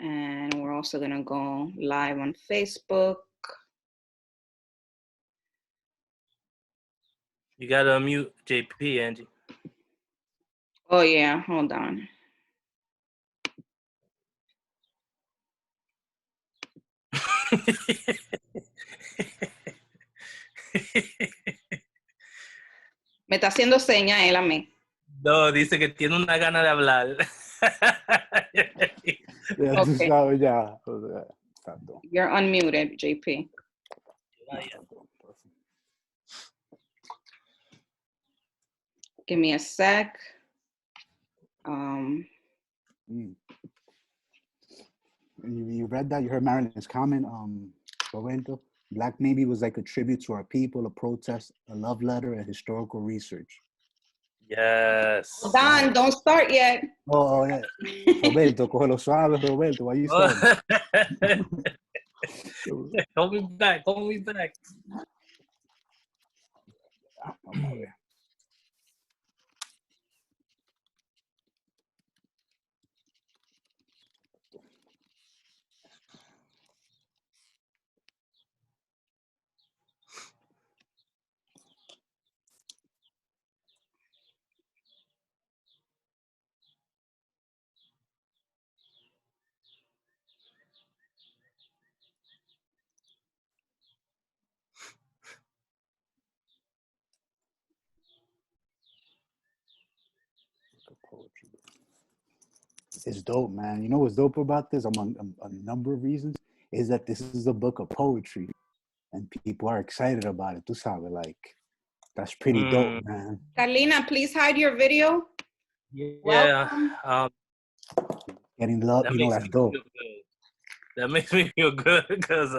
And we're also going to go live on Facebook. You got to unmute JP, Angie. Oh, yeah. Hold on. Me está haciendo señas él a mí. No, dice que tiene una gana de hablar. Ya, tú sabes, ya. Exacto. You're unmuted, JP. Give me a sec. You read that? You heard Marilyn's comment, Roberto? Black Maybe was like a tribute to our people, a protest, a love letter, and historical research. Yes. Don, don't start yet. Oh, yeah. Roberto, cógelo suave, Roberto. Why you starting? Hold me back. Hold me back. Vamos a ver. Poetry. It's dope, man. You know what's dope about this? Among a number of reasons, is that this is a book of poetry, and people are excited about it. Tú sabes, like, that's pretty dope, man. Carlina, please hide your video. Yeah. Getting love, you know, that's dope. That makes me feel good because,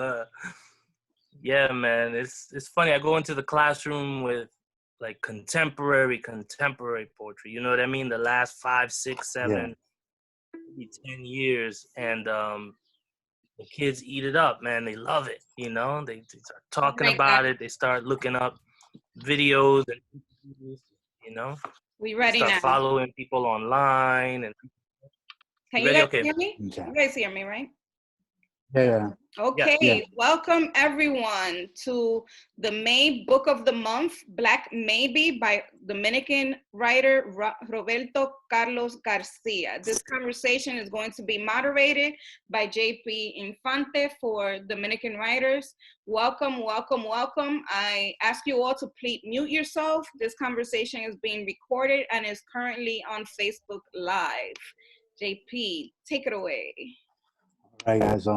yeah, man, it's funny. I go into the classroom with like contemporary poetry. You know what I mean? The last 5, 6, 7, maybe 10 years, and the kids eat it up, man. They love it. You know, they start talking about it. They start looking up videos, and you know, we ready start now. following people online. And can you guys hear me? You guys hear me, right? Yeah. Okay, yeah. Welcome everyone to the May Book of the Month, Black Maybe by Dominican writer Roberto Carlos Garcia. This conversation is going to be moderated by JP Infante for Dominican writers. Welcome, welcome, welcome. I ask you all to please mute yourself. This conversation is being recorded and is currently on Facebook Live. JP, take it away. All right, guys.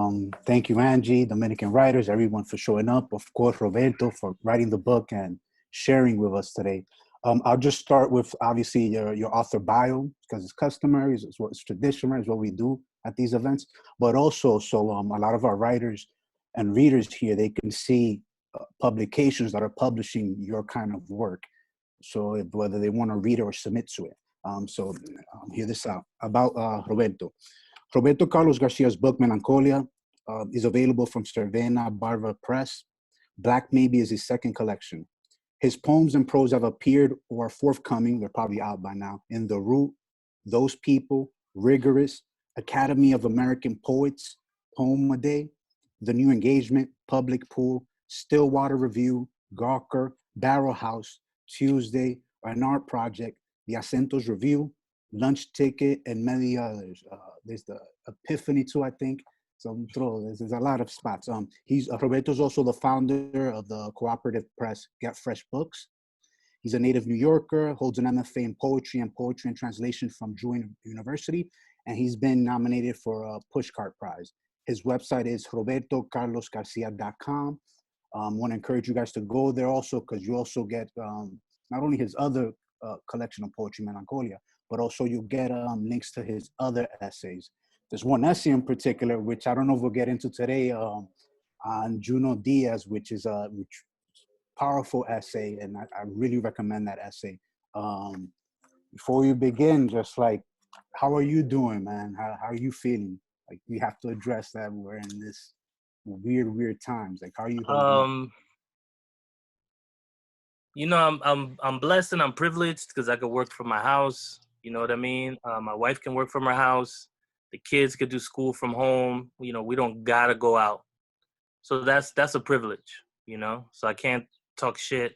Thank you, Angie, Dominican writers, everyone for showing up. Of course, Roberto for writing the book and sharing with us today. I'll just start with obviously your author bio because it's customary, it's traditional, it's what we do at these events. But also, so a lot of our writers and readers here, they can see publications that are publishing your kind of work. So whether they want to read it or submit to it. So hear this out about Roberto. Roberto Carlos Garcia's book, Melancholia, is available from Cervena Barva Press. Black Maybe is his second collection. His poems and prose have appeared or are forthcoming, they're probably out by now, in The Root, Those People, Rigorous, Academy of American Poets, Poem a Day, The New Engagement, Public Pool, Stillwater Review, Gawker, Barrel House, Tuesday, An Art Project, The Acentos Review, Lunch Ticket, and many others. There's the Epiphany too, I think. So there's a lot of spots. Roberto's also the founder of the cooperative press Get Fresh Books. He's a native New Yorker, holds an MFA in poetry and translation from Drew University, and he's been nominated for a Pushcart Prize. His website is robertocarlosgarcia.com. I want to encourage you guys to go there also because you also get not only his other collection of poetry, Melancholia, but also you get links to his other essays. There's one essay in particular, which I don't know if we'll get into today, on Juno Diaz, which is a powerful essay, and I really recommend that essay. Before we begin, just like, how are you doing, man? How are you feeling? Like, we have to address that we're in this weird times. Like, how are you holding up? You know, I'm blessed and I'm privileged because I could work from my house. You know what I mean? My wife can work from her house. The kids could do school from home. You know, we don't gotta go out. So that's a privilege, you know. So I can't talk shit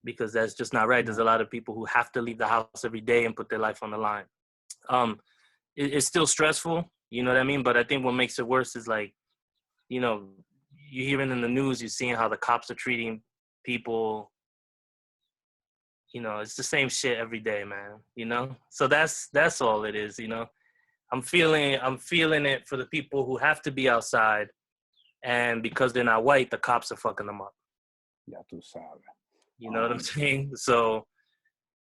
because that's just not right. There's a lot of people who have to leave the house every day and put their life on the line. It's still stressful, you know what I mean? But I think what makes it worse is like, you know, you're hearing in the news, you're seeing how the cops are treating people. You know, it's the same shit every day, man. You know, so that's all it is. You know, I'm feeling it for the people who have to be outside, and because they're not white, the cops are fucking them up. Yeah, tú sabes. You know what I'm saying? So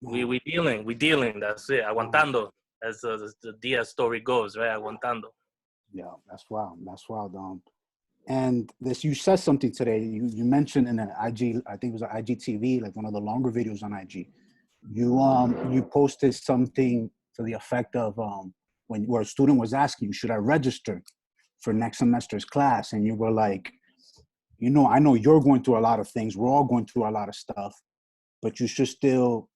we dealing. That's it. Aguantando, as the Diaz story goes, right? Aguantando. Yeah, that's wild. That's wild. And this, you said something today. You mentioned in an IG, I think it was an IGTV, like one of the longer videos on IG. You posted something to the effect of where a student was asking you, should I register for next semester's class? And you were like, you know, I know you're going through a lot of things. We're all going through a lot of stuff, but you should still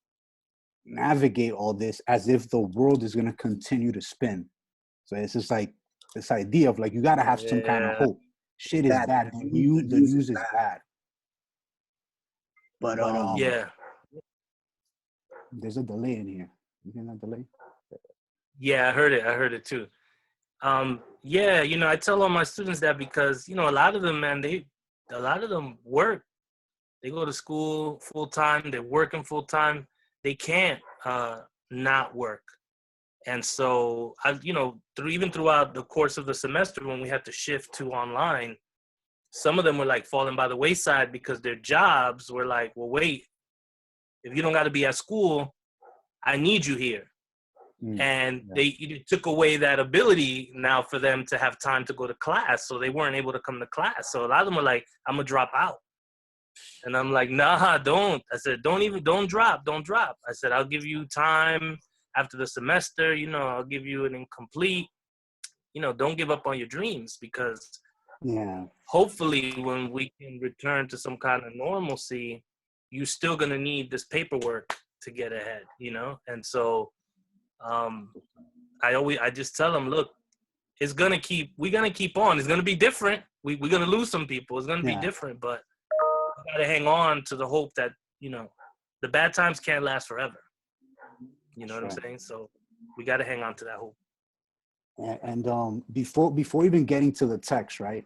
navigate all this as if the world is going to continue to spin. So it's just like this idea of like, you got to have some kind of hope. Shit is bad. The news is bad. But yeah, there's a delay in here. You hear that delay? yeah, I heard it too. Yeah, you know, I tell all my students that because, you know, a lot of them, man, a lot of them work. They go to school full time. They're working full time. They can't not work. And so, you know, even throughout the course of the semester, when we had to shift to online, some of them were like falling by the wayside because their jobs were like, well, wait, if you don't got to be at school, I need you here. And they took away that ability now for them to have time to go to class. So they weren't able to come to class. So a lot of them were like, I'm going to drop out. And I'm like, nah, don't. I said, don't drop. I said, I'll give you time after the semester. You know, I'll give you an incomplete. You know, don't give up on your dreams because hopefully when we can return to some kind of normalcy, you're still going to need this paperwork to get ahead, you know? And so I just tell them, look, we're going to keep on. It's going to be different. We're going to lose some people. It's going to be different, but we got to hang on to the hope that, you know, the bad times can't last forever. You know what I'm saying? So we got to hang on to that hope. And before even getting to the text, right?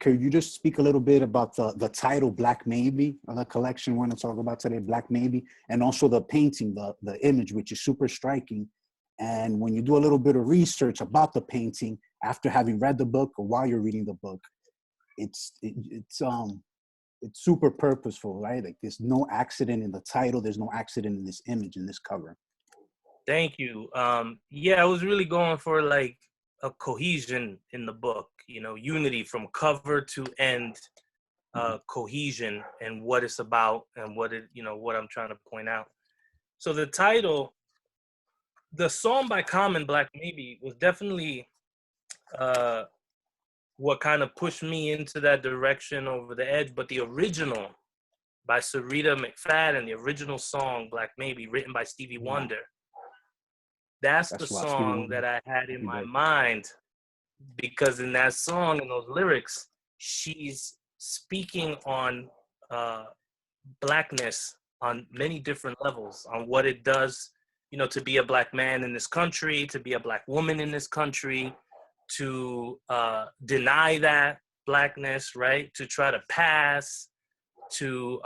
Could you just speak a little bit about the title Black Maybe, the collection we're going to talk about today, Black Maybe, and also the painting, the image, which is super striking. And when you do a little bit of research about the painting after having read the book or while you're reading the book, it's super purposeful, right? Like there's no accident in the title, there's no accident in this image, in this cover. Thank you. Yeah, I was really going for like a cohesion in the book, you know, unity from cover to end, cohesion and what it's about and what I'm trying to point out. So the title, the song by Common, Black Maybe, was definitely what kind of pushed me into that direction over the edge. But the original by Sarita McFadden, the original song, Black Maybe, written by Stevie Wonder, that's the song that I had in my mind, because in that song, in those lyrics, she's speaking on Blackness on many different levels, on what it does, you know, to be a Black man in this country, to be a Black woman in this country, to deny that Blackness, right? To try to pass, to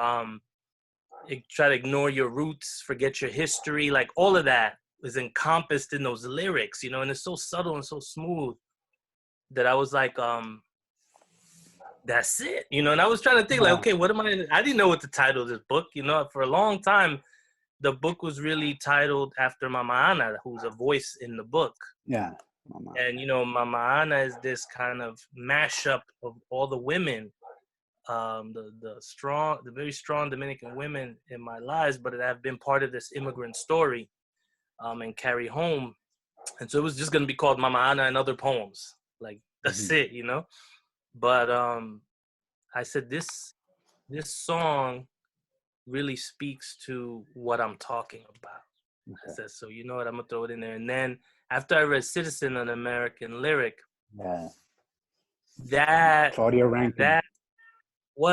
try to ignore your roots, forget your history, like all of that is encompassed in those lyrics, you know, and it's so subtle and so smooth that I was like, that's it, you know. And I was trying to think like, okay, what am I didn't know what the title of this book, you know. For a long time, the book was really titled after Mama Ana, who's a voice in the book. Yeah. Mama. And, you know, Mama Ana is this kind of mashup of all the women, the very strong Dominican women in my lives, but that have been part of this immigrant story and carry home. And so it was just going to be called Mama Ana and Other Poems. Like, that's it, you know. But I said, this song really speaks to what I'm talking about. I said, so you know what, I'm going to throw it in there. And then after I read Citizen, an American Lyric, Yeah. that Claudia Rankine.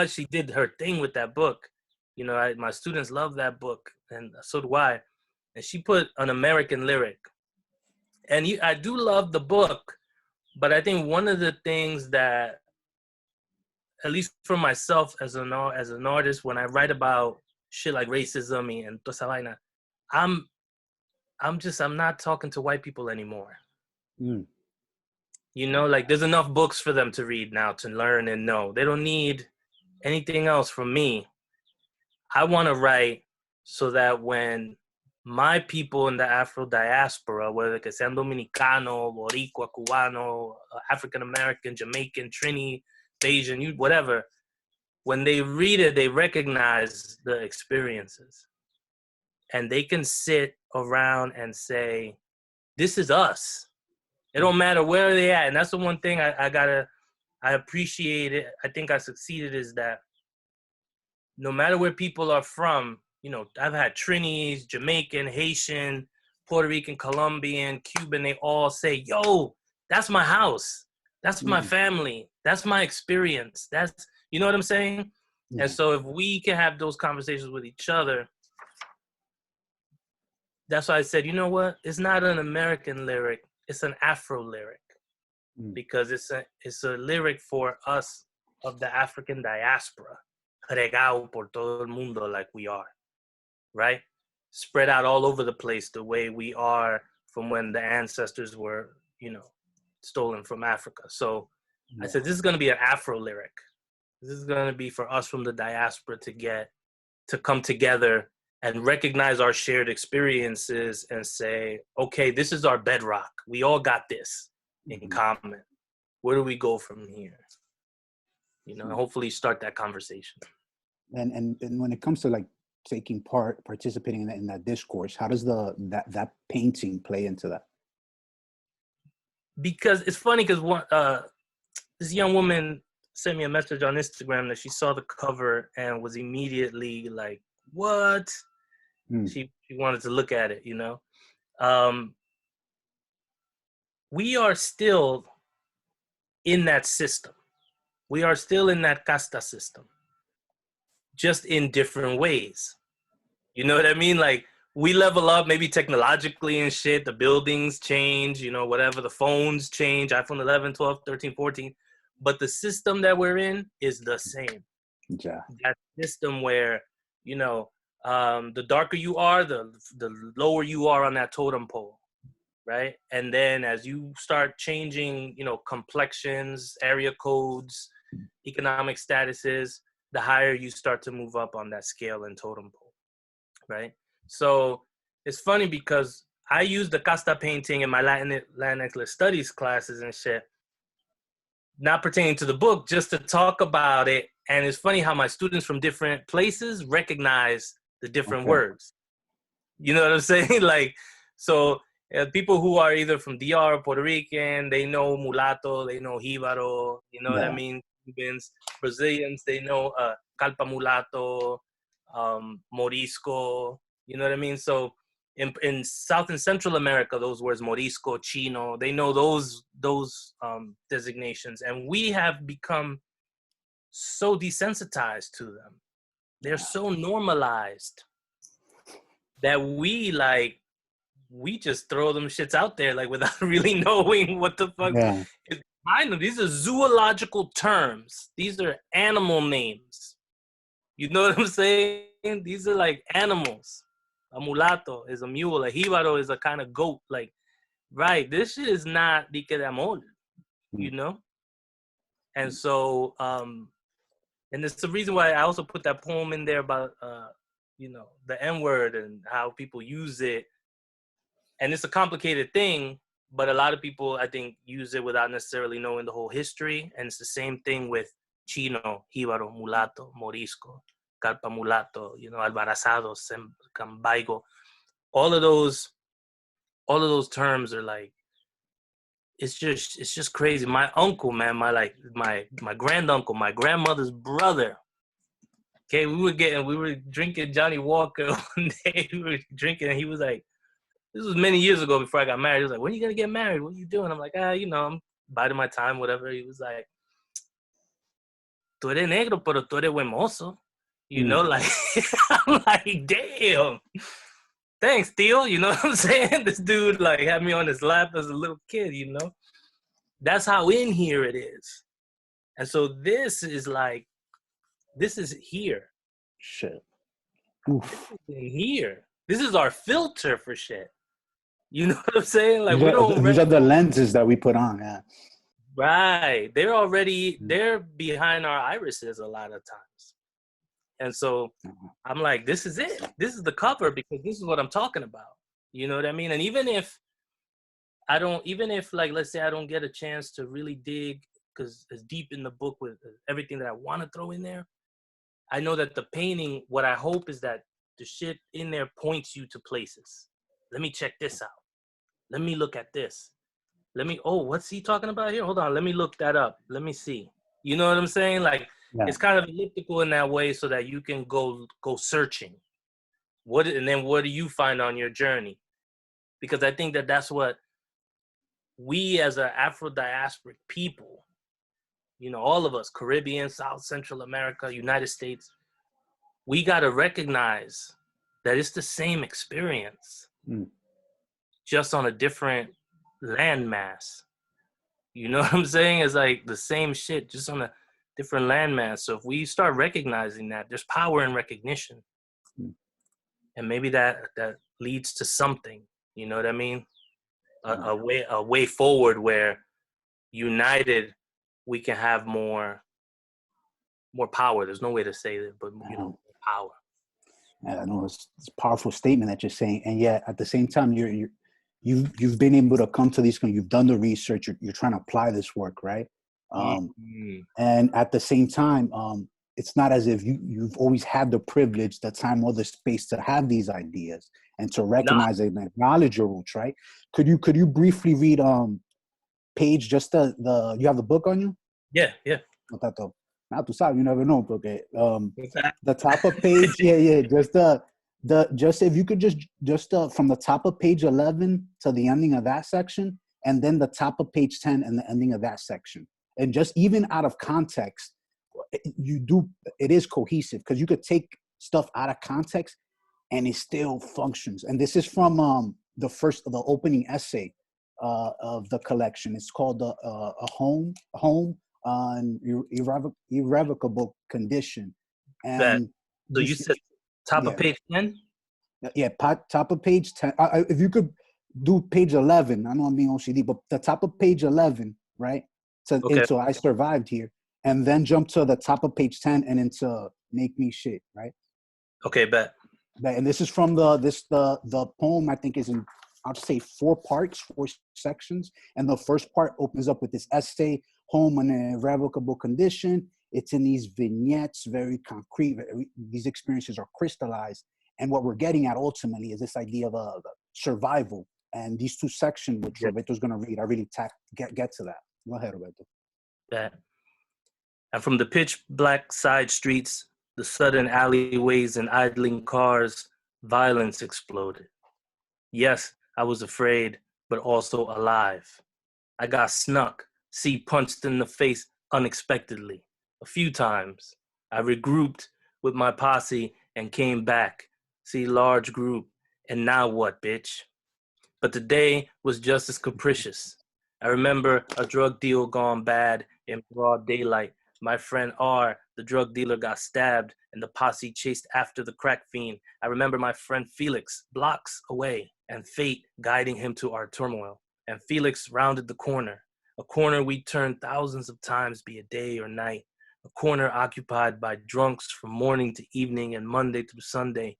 she did her thing with that book. You know, my students love that book, and so do I. And she put an American Lyric. And I do love the book, but I think one of the things that, at least for myself as an artist, when I write about shit like racism and toda esa vaina, I'm not talking to white people anymore. Mm. You know, like there's enough books for them to read now to learn and know. They don't need anything else from me. I want to write so that when my people in the Afro diaspora, whether que sean Dominicano, Boricua, Cubano, African American, Jamaican, Trini, Bayesian, whatever, when they read it, they recognize the experiences. And they can sit around and say, this is us. It don't matter where they at. And that's the one thing I appreciate it. I think I succeeded is that no matter where people are from, you know, I've had Trinis, Jamaican, Haitian, Puerto Rican, Colombian, Cuban, they all say, yo, that's my house. That's my family. That's my experience. That's, you know what I'm saying? And so if we can have those conversations with each other, that's why I said, you know what? It's not an American lyric. It's an Afro lyric because it's a lyric for us of the African diaspora, regado por todo el mundo like we are, right? Spread out all over the place the way we are from when the ancestors were, you know, stolen from Africa. So I said, this is going to be an Afro lyric. This is going to be for us from the diaspora to come together and recognize our shared experiences and say, okay, this is our bedrock. We all got this in common. Where do we go from here? You know, and hopefully start that conversation. And when it comes to like participating in that discourse, how does that painting play into that? Because it's funny because this young woman sent me a message on Instagram that she saw the cover and was immediately like, what? She wanted to look at it, you know? We are still in that system. We are still in that casta system, just in different ways. You know what I mean? Like, we level up maybe technologically and shit. The buildings change, you know, whatever. The phones change, iPhone 11, 12, 13, 14. But the system that we're in is the same. Yeah. That system where, you know, the darker you are, the lower you are on that totem pole, right? And then as you start changing, you know, complexions, area codes, economic statuses, the higher you start to move up on that scale and totem pole, right? So it's funny because I use the casta painting in my Latinx studies classes and shit, not pertaining to the book, just to talk about it. And it's funny how my students from different places recognize the different words. You know what I'm saying? Like, so people who are either from DR, Puerto Rican, they know mulatto, they know jíbaro, you know what I mean? Cubans, Brazilians, they know calpa mulatto, morisco, you know what I mean? So in South and Central America, those words, morisco, chino, they know those designations. And we have become so desensitized to them. They're so normalized that we just throw them shits out there like without really knowing what the fuck is behind them. These are zoological terms. These are animal names. You know what I'm saying? These are like animals. A mulatto is a mule. A jíbaro is a kind of goat. Like, right, this shit is not Dique de Amor, you know? And so, and it's the reason why I also put that poem in there about, you know, the N-word and how people use it. And it's a complicated thing, but a lot of people, I think, use it without necessarily knowing the whole history. And it's the same thing with chino, jíbaro, mulatto, morisco, calpa mulatto, you know, albarazado, cambaigo. All of those terms are like, it's just crazy. My uncle, man, my granduncle, my grandmother's brother. Okay, we were drinking Johnny Walker one day. We were drinking, and he was like, This was many years ago before I got married. He was like, when are you going to get married? What are you doing? I'm like, you know, I'm biding my time, whatever. He was like, tú eres negro, pero tú eres buen mozo. You know, like, I'm like, damn. Thanks, Theo. You know what I'm saying? This dude, like, had me on his lap as a little kid, you know? That's how in here it is. And so this is like, this is here. Shit. Oof. This is in here. This is our filter for shit. You know what I'm saying? Like, these are the lenses that we put on. Yeah. Right. They're behind our irises a lot of times. And so I'm like, this is it. This is the cover because this is what I'm talking about. You know what I mean? And even if like, let's say I don't get a chance to really dig because it's deep in the book with everything that I want to throw in there, I know that the painting, what I hope is that the shit in there points you to places. Let me check this out. Let me look at this. What's he talking about here? Hold on, let me look that up. Let me see. You know what I'm saying? Like, It's kind of elliptical in that way so that you can go searching. And then what do you find on your journey? Because I think that that's what we as an Afro-diasporic people, you know, all of us, Caribbean, South Central America, United States, we got to recognize that it's the same experience, just on a different landmass. You know what I'm saying? It's like the same shit, just on a different landmass. So if we start recognizing that, there's power in recognition. And maybe that leads to something, you know what I mean? A way forward where united we can have more power. There's no way to say that, but you know, power. Yeah, I know it's a powerful statement that you're saying, and yet at the same time, you've been able to come to these. You've done the research. You're trying to apply this work, right? And at the same time, it's not as if you've always had the privilege, the time, or the space to have these ideas and to recognize and acknowledge your roots, right? Could you briefly read page just the you have the book on you? Yeah. Now tú sabes, you never know, porque the top of page, just if you could just from the top of page 11 to the ending of that section, and then the top of page 10 and the ending of that section, and just even out of context, it is cohesive because you could take stuff out of context and it still functions. And this is from the opening essay of the collection. It's called a home on irrevocable condition. And so you said top of page 10? Yeah, top of page 10. If you could do page 11, I know I'm being OCD, but the top of page 11, right? So I survived here, and then jump to the top of page 10 and into make me shit, right? Okay, bet. And this is from the poem. I think is in, I'll say 4 parts, 4 sections, and the first part opens up with this essay, home in an irrevocable condition. It's in these vignettes, very concrete. These experiences are crystallized, and what we're getting at ultimately is this idea of survival. And these 2 sections, which Roberto's going to read, I really get to that. Go ahead, Roberto. That. And from the pitch black side streets, the sudden alleyways and idling cars, violence exploded. Yes, I was afraid, but also alive. I got snuck, punched in the face unexpectedly. A few times. I regrouped with my posse and came back. Large group. And now what, bitch? But the day was just as capricious. I remember a drug deal gone bad in broad daylight. My friend R, the drug dealer, got stabbed and the posse chased after the crack fiend. I remember my friend Felix blocks away and fate guiding him to our turmoil. And Felix rounded the corner, a corner we turned thousands of times, be it day or night, a corner occupied by drunks from morning to evening and Monday through Sunday,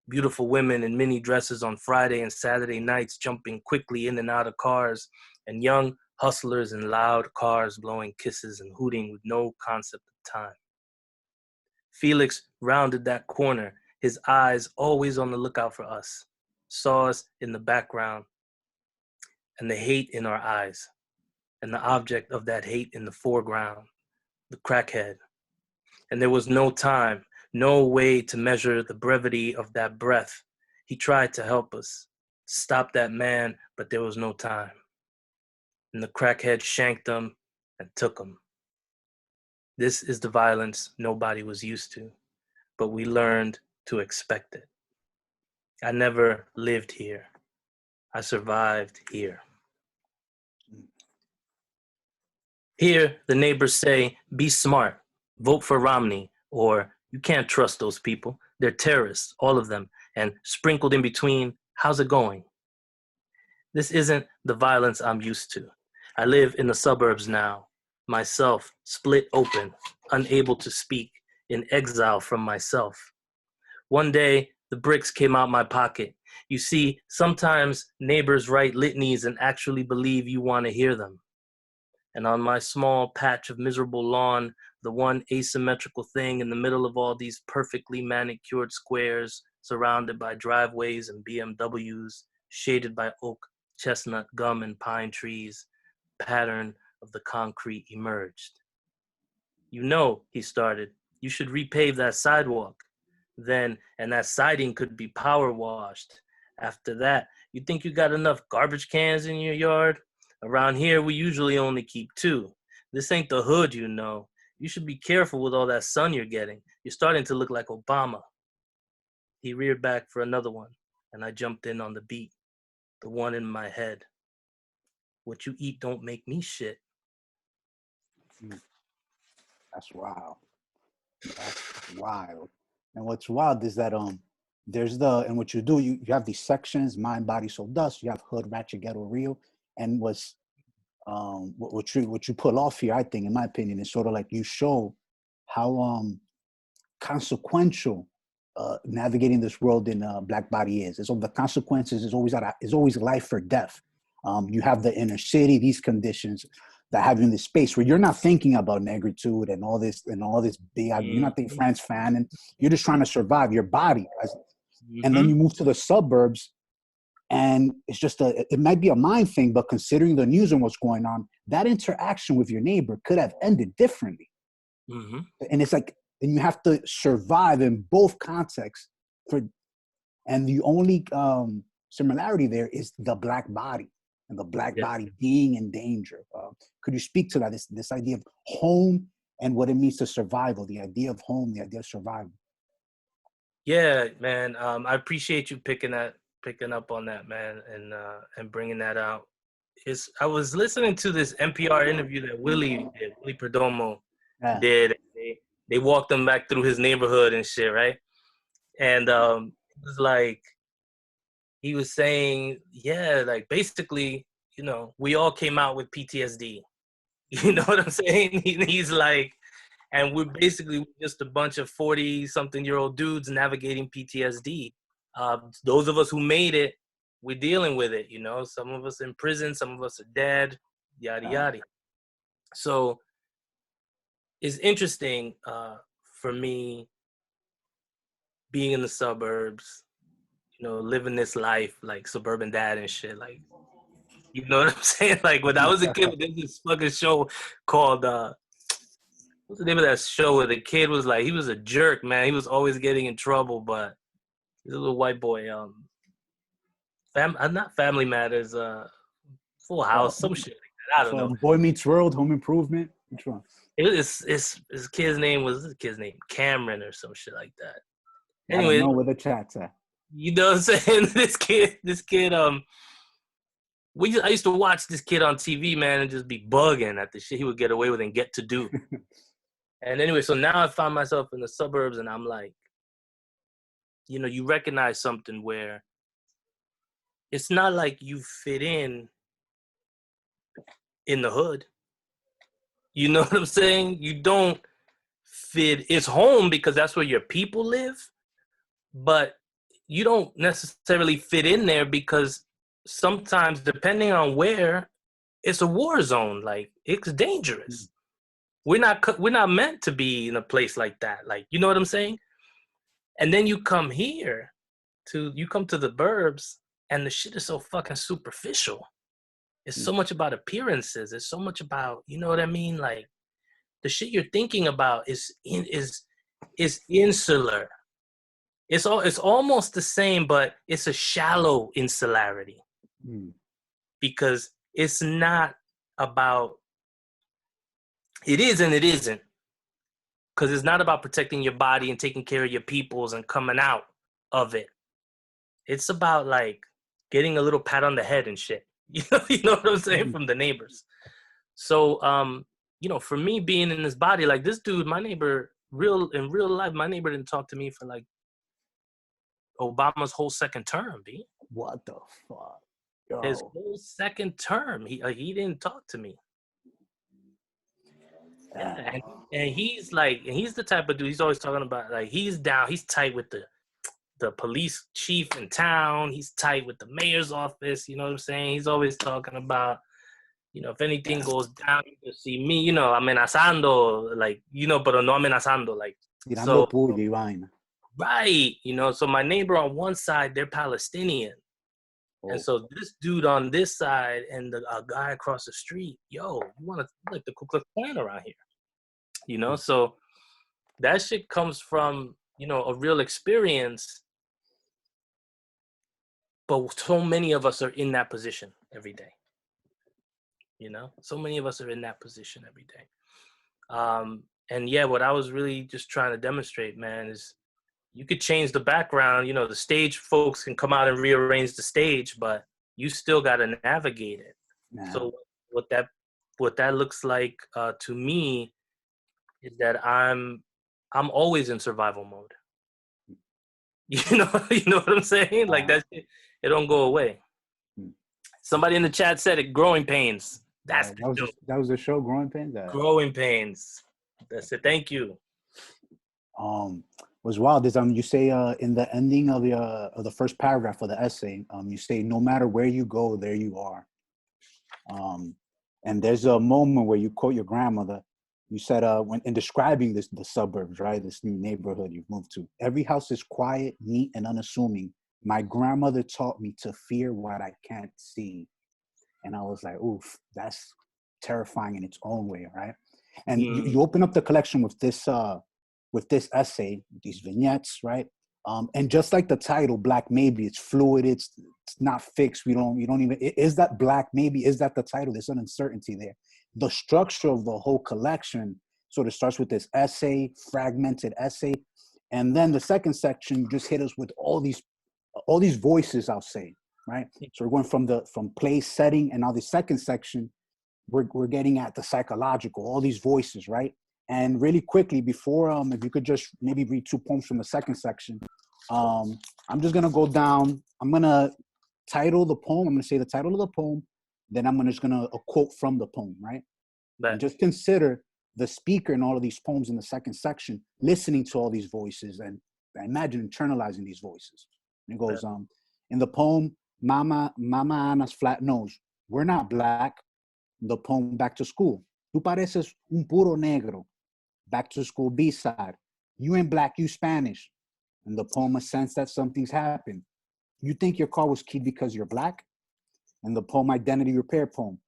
beautiful women in mini dresses on Friday and Saturday nights jumping quickly in and out of cars, and young hustlers in loud cars blowing kisses and hooting with no concept of time. Felix rounded that corner, his eyes always on the lookout for us, saw us in the background, and the hate in our eyes, and the object of that hate in the foreground, the crackhead. And there was no time, no way to measure the brevity of that breath. He tried to help us. Stop that man, but there was no time. And the crackhead shanked him and took him. This is the violence nobody was used to, but we learned to expect it. I never lived here. I survived here. Here, the neighbors say, be smart, vote for Romney, or you can't trust those people. They're terrorists, all of them. And sprinkled in between, how's it going? This isn't the violence I'm used to. I live in the suburbs now, myself split open, unable to speak, in exile from myself. One day, the bricks came out my pocket. You see, sometimes neighbors write litanies and actually believe you want to hear them. And on my small patch of miserable lawn, the one asymmetrical thing in the middle of all these perfectly manicured squares, surrounded by driveways and BMWs, shaded by oak, chestnut, gum, and pine trees, pattern of the concrete emerged. You know, he started, you should repave that sidewalk. Then, and that siding could be power washed. After that, you think you got enough garbage cans in your yard? Around here, we usually only keep 2. This ain't the hood, you know. You should be careful with all that sun you're getting. You're starting to look like Obama. He reared back for another one, and I jumped in on the beat, the one in my head. What you eat don't make me shit. That's wild. That's wild. And what's wild is that there's and what you do, you have these sections, mind, body, soul, dust. You have hood, ratchet, ghetto, real, and what you pull off here, I think, in my opinion, is sort of like you show how consequential navigating this world in Black Body is. It's the consequences is always life or death. You have the inner city, these conditions that have you in this space where you're not thinking about negritude and all this big. You're not thinking Frantz Fanon. You're just trying to survive your body, and then you move to the suburbs. And it's just it might be a mind thing, but considering the news and what's going on, that interaction with your neighbor could have ended differently. Mm-hmm. And it's like, and you have to survive in both contexts. And the only similarity there is the Black body and the Black body being in danger. Could you speak to that, this idea of home and what it means to survival, the idea of home, the idea of survival? Yeah, man. I appreciate you picking up on that, man, and bringing that out. I was listening to this NPR interview that Willie Perdomo did. They walked him back through his neighborhood and shit, right? And it was like he was saying, yeah, like basically, you know, we all came out with PTSD. You know what I'm saying? He's like, and we're basically just a bunch of 40-something-year-old dudes navigating PTSD. Those of us who made it, we're dealing with it, you know. Some of us in prison, some of us are dead, yada, yada. So it's interesting for me being in the suburbs, you know, living this life like suburban dad and shit. Like, you know what I'm saying? Like when I was a kid, there's this fucking show called, what's the name of that show where the kid was like, he was a jerk, man. He was always getting in trouble, but he's a little white boy. Not Family Matters, Full House, some shit like that. I don't know. Boy Meets World, Home Improvement. Which one? His kid's name Cameron or some shit like that. Anyway, I don't know where the chat's at. You know what I'm saying? This kid, I used to watch this kid on TV, man, and just be bugging at the shit he would get away with and get to do. And anyway, so now I found myself in the suburbs, and I'm like, you know, you recognize something where it's not like you fit in the hood. You know what I'm saying? You don't fit. It's home because that's where your people live, but you don't necessarily fit in there because sometimes, depending on where, it's a war zone. Like, it's dangerous. We're not meant to be in a place like that. Like, you know what I'm saying? And then you come here to the burbs, and the shit is so fucking superficial. It's so much about appearances. It's so much about, you know what I mean? Like, the shit you're thinking about is insular. it's almost the same, but it's a shallow insularity because it's not about. It is and it isn't, because it's not about protecting your body and taking care of your peoples and coming out of it. It's about like getting a little pat on the head and shit. You know what I'm saying, from the neighbors. So, for me being in this body, like this dude, my neighbor, in real life, my neighbor didn't talk to me for like Obama's whole second term, B. What the fuck? Yo. His whole second term, he didn't talk to me. Yeah, and he's the type of dude. He's always talking about like he's tight with the police chief in town. He's tight with the mayor's office. You know what I'm saying? He's always talking about, if anything goes down, you can see me. Amenazando, like pero no amenazando, like tirando puya y vaina. Right. So my neighbor on one side, they're Palestinian. And so this dude on this side and a guy across the street, you want to like the Ku Klux Klan around here, So that shit comes from, a real experience. But so many of us are in that position every day. So many of us are in that position every day. And yeah, what I was really just trying to demonstrate, man, is you could change the background. The stage folks can come out and rearrange the stage, but you still got to navigate it. Nah. So what that looks like to me is that I'm always in survival mode. You know what I'm saying? Like that shit, it don't go away. Somebody in the chat said it, growing pains. That was the show, Growing Pains. Growing Pains. That's it. Thank you. Was wild is you say in the ending of the first paragraph of the essay, you say no matter where you go, there you are. And there's a moment where you quote your grandmother. You said when in describing the suburbs, right, this new neighborhood you've moved to, every house is quiet, neat, and unassuming. My grandmother taught me to fear what I can't see. And I was like, oof, that's terrifying in its own way, right? And you open up the collection with this essay, these vignettes, right? And just like the title, Black Maybe, it's fluid, it's not fixed. You don't even, is that Black Maybe? Is that the title? There's an uncertainty there. The structure of the whole collection sort of starts with this essay, fragmented essay. And then the second section just hit us with all these voices, I'll say, right? So we're going from place, setting, and now the second section, we're getting at the psychological, all these voices, right? And really quickly, before, if you could just maybe read 2 poems from the second section, I'm just gonna go down. I'm gonna title the poem. I'm gonna say the title of the poem. Then I'm just gonna a quote from the poem, right? And just consider the speaker in all of these poems in the second section, listening to all these voices, and imagine internalizing these voices. And it goes, in the poem, Mama Ana's flat nose. We're not Black. The poem, Back to School. Tú pareces un puro negro. Back to School B-side. You ain't Black, you Spanish. And the poem, A Sense That Something's Happened. You think your car was keyed because you're Black? And the poem, Identity Repair poem.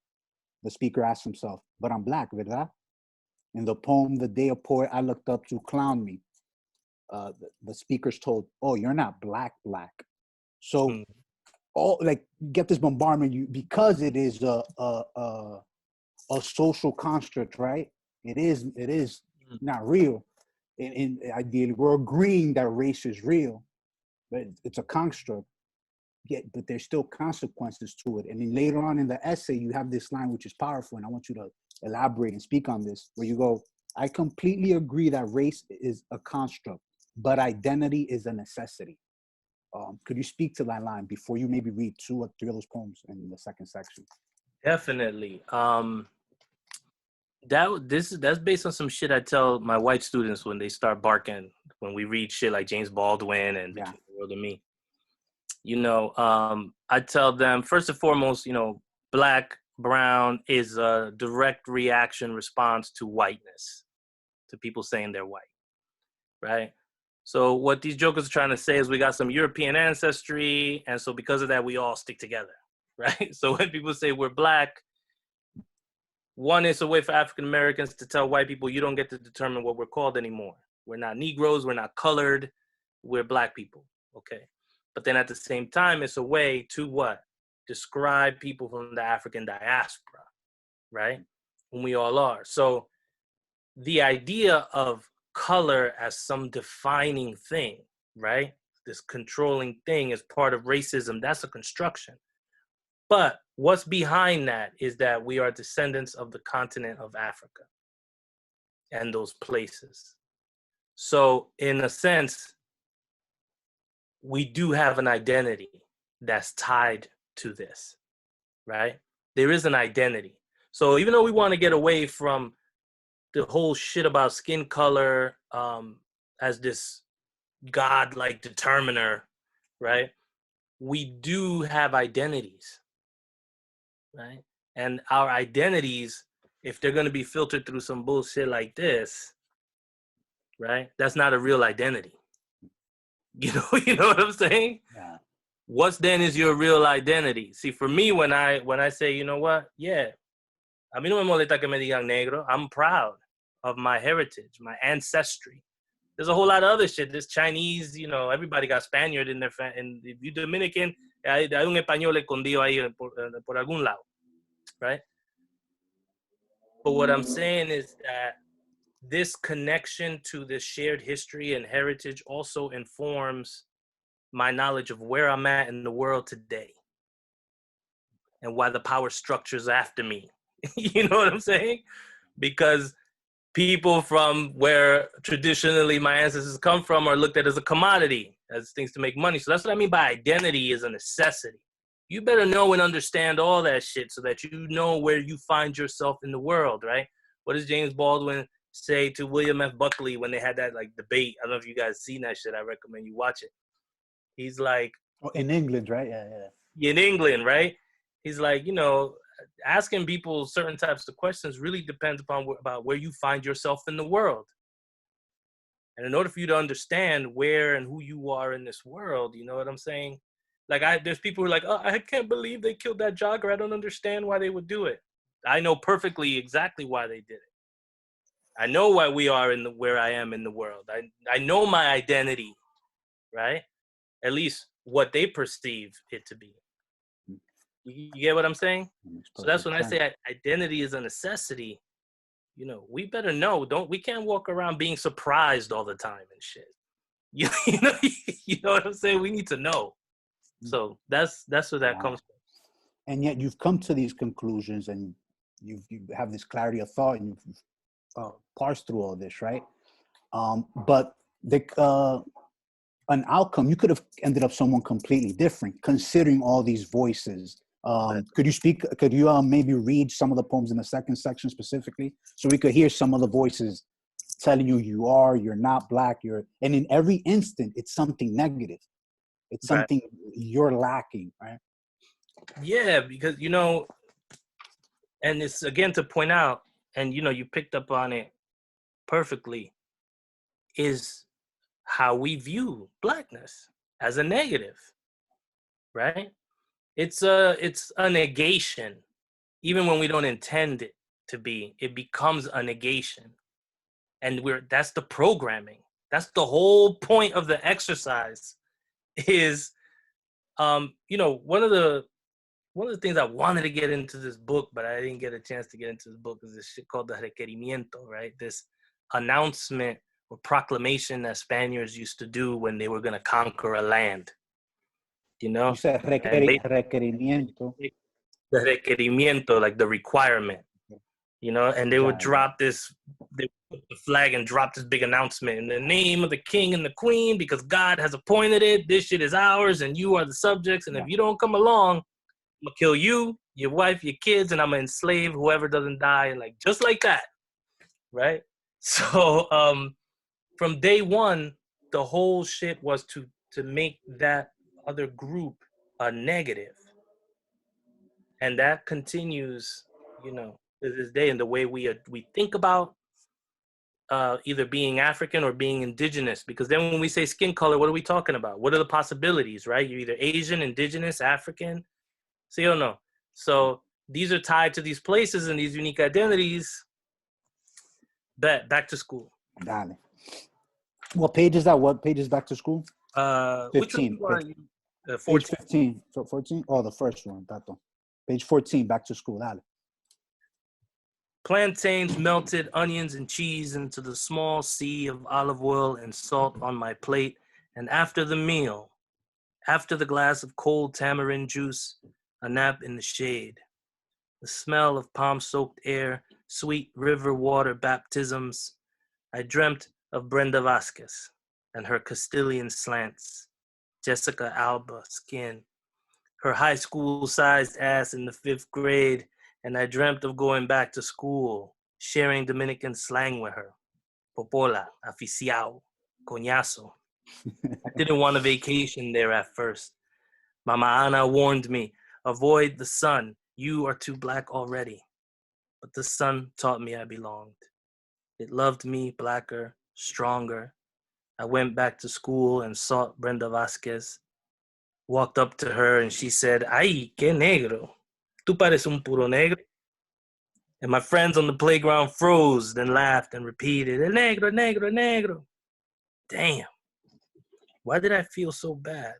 The speaker asks himself, but I'm Black, ¿verdad? In the poem, The Day a Poet I Looked Up to Clowned Me. The speaker's told, oh, you're not Black. So, get this bombardment, because it is a social construct, right? It is not real. And ideally, we're agreeing that race is real, but it's a construct. But there's still consequences to it. And then later on in the essay, you have this line which is powerful, and I want you to elaborate and speak on this, where you go, I completely agree that race is a construct, but identity is a necessity. Could you speak to that line before you maybe read 2 or 3 of those poems in the second section? Definitely. That's based on some shit I tell my white students when they start barking, when we read shit like James Baldwin and Between the World and Me. I tell them, first and foremost, Black, brown is a direct reaction response to whiteness, to people saying they're white, right? So what these jokers are trying to say is we got some European ancestry, and so because of that, we all stick together, right? So when people say we're Black, one, is a way for African Americans to tell white people, you don't get to determine what we're called anymore. We're not Negroes, we're not colored, we're black people, okay? But then at the same time, it's a way to what? Describe people from the African diaspora, right? Whom we all are. So the idea of color as some defining thing, right? This controlling thing is part of racism. That's a construction. But what's behind that is that we are descendants of the continent of Africa and those places. So in a sense, we do have an identity that's tied to this, right? There is an identity. So even though we want to get away from the whole shit about skin color as this God-like determiner, right? We do have identities, right? And our identities, if they're going to be filtered through some bullshit like this, right? That's not a real identity. You know what I'm saying? Yeah. What then is your real identity? See, for me, when I say, you know what? Yeah, a mí no me molesta que me digan negro. I'm proud of my heritage, my ancestry. There's a whole lot of other shit. There's Chinese, everybody got Spaniard in their and if you Dominican, hay un español escondido ahí por algún lado, right? But what I'm saying is that this connection to this shared history and heritage also informs my knowledge of where I'm at in the world today and why the power structure's after me. You know what I'm saying? Because people from where traditionally my ancestors come from are looked at as a commodity, as things to make money. So that's what I mean by identity is a necessity. You better know and understand all that shit so that you know where you find yourself in the world, right? What does James Baldwin say to William F. Buckley when they had that debate? I don't know if you guys seen that shit. I recommend you watch it. He's like, oh, in England, right? Yeah. In England, right? He's like, asking people certain types of questions really depends about where you find yourself in the world. And in order for you to understand where and who you are in this world, you know what I'm saying? There's people who are like, oh, I can't believe they killed that jogger. I don't understand why they would do it. I know perfectly exactly why they did it. I know why we are where I am in the world. I know my identity, right? At least what they perceive it to be. You get what I'm saying? So that's when I say identity is a necessity. We better know. We can't walk around being surprised all the time and shit. You know what I'm saying? We need to know. So that's where that comes from. And yet you've come to these conclusions and you have this clarity of thought and you've parsed through all this, right? But an outcome, you could have ended up someone completely different considering all these voices. Could you maybe read some of the poems in the second section specifically so we could hear some of the voices telling you're not black, and in every instant it's something negative. It's something you're lacking, right? Yeah, because and it's again to point out, and you picked up on it perfectly, is how we view blackness as a negative, right? It's a negation. Even when we don't intend it to be, it becomes a negation. And that's the programming. That's the whole point of the exercise is, one of the things I wanted to get into this book, but I didn't get a chance to get into this book, is this shit called the requerimiento, right? This announcement or proclamation that Spaniards used to do when they were going to conquer a land. You said requerimiento. The requerimiento, like the requirement, and they would drop they put the flag and drop this big announcement in the name of the king and the queen, because God has appointed it. This shit is ours and you are the subjects. And if you don't come along, I'm gonna kill you, your wife, your kids, and I'm gonna enslave whoever doesn't die. And just like that, right? So from day one, the whole shit was to make that other group a negative. And that continues, to this day, in the way we think about either being African or being indigenous. Because then when we say skin color, what are we talking about? What are the possibilities, right? You're either Asian, indigenous, African, see or no? So these are tied to these places and these unique identities. Back to school. Dale. What page is that? What page is Back to School? Which one 15. you want? Page 14. 15. 14? Oh, the first one, Tato. Page 14, back to school. Dale. Plantains, melted onions, and cheese into the small sea of olive oil and salt on my plate. And after the meal, after the glass of cold tamarind juice, a nap in the shade. The smell of palm-soaked air, sweet river water baptisms. I dreamt of Brenda Vasquez and her Castilian slants, Jessica Alba skin, her high school-sized ass in the 5th grade, and I dreamt of going back to school, sharing Dominican slang with her. Popola, aficiao, coñazo. I didn't want a vacation there at first. Mama Ana warned me, avoid the sun. You are too black already. But the sun taught me I belonged. It loved me blacker, stronger. I went back to school and sought Brenda Vasquez. Walked up to her and she said, ay, qué negro. Tú pareces un puro negro. And my friends on the playground froze, then laughed and repeated, el negro, el negro, el negro. Damn. Why did I feel so bad?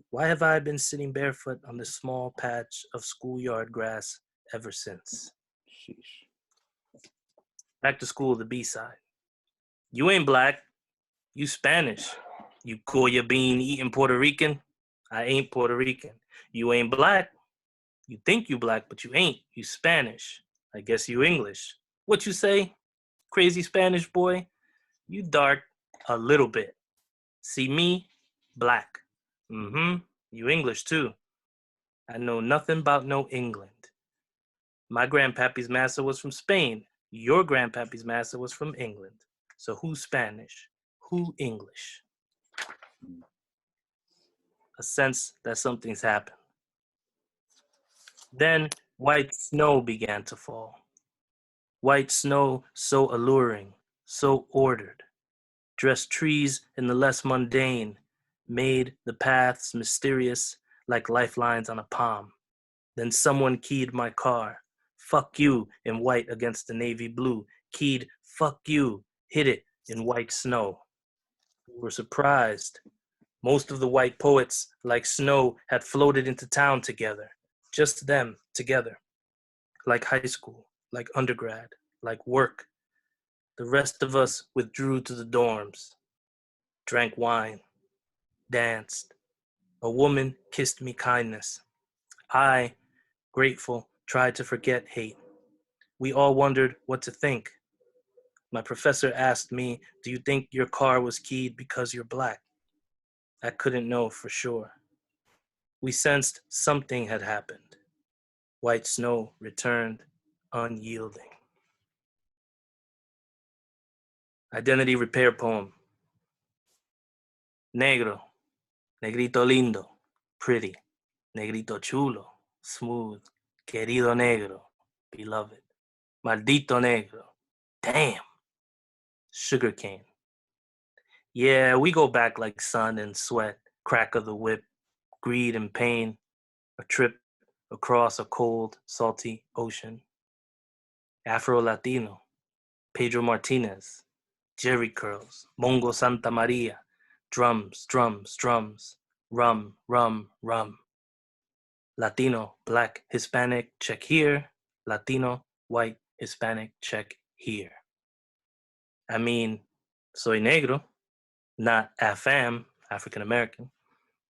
Why have I been sitting barefoot on this small patch of schoolyard grass ever since? Sheesh. Back to school, the B-side. You ain't black. You Spanish. You coya bean eating Puerto Rican. I ain't Puerto Rican. You ain't black. You think you black, but you ain't. You Spanish. I guess you English. What you say, crazy Spanish boy? You dark a little bit. See me, black. Mm-hmm. You English too. I know nothing about no England. My grandpappy's master was from Spain. Your grandpappy's master was from England. So who's Spanish? Who English? A sense that something's happened. Then white snow began to fall. White snow so alluring, so ordered, dressed trees in the less mundane, made the paths mysterious like lifelines on a palm. Then someone keyed my car. Fuck you in white against the navy blue. Keyed fuck you, hit it in white snow. We were surprised. Most of the white poets, like snow, had floated into town together. Just them together. Like high school, like undergrad, like work. The rest of us withdrew to the dorms, drank wine, danced. A woman kissed me kindness. I, grateful, tried to forget hate. We all wondered what to think. My professor asked me, do you think your car was keyed because you're black? I couldn't know for sure. We sensed something had happened. White snow returned, unyielding. Identity repair poem. Negro, negrito lindo, pretty, negrito chulo, smooth, querido negro, beloved, maldito negro, damn, sugarcane. Yeah, we go back like sun and sweat, crack of the whip, greed and pain, a trip across a cold, salty ocean. Afro-Latino, Pedro Martinez, Jerry curls, Mongo Santa Maria, drums, drums, drums, rum, rum, rum. Latino, black, Hispanic, check here. Latino, white, Hispanic, check here. I mean, soy negro, not AFAM, African American,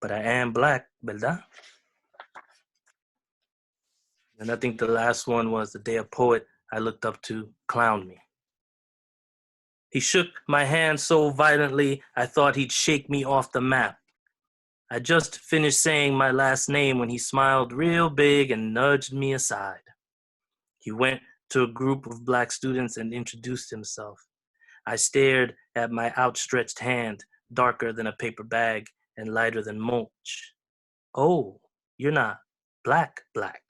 but I am black, ¿verdad? And I think the last one was the day a poet I looked up to clowned me. He shook my hand so violently I thought he'd shake me off the map. I just finished saying my last name when he smiled real big and nudged me aside. He went to a group of black students and introduced himself. I stared at my outstretched hand, darker than a paper bag and lighter than mulch. Oh, you're not black, black.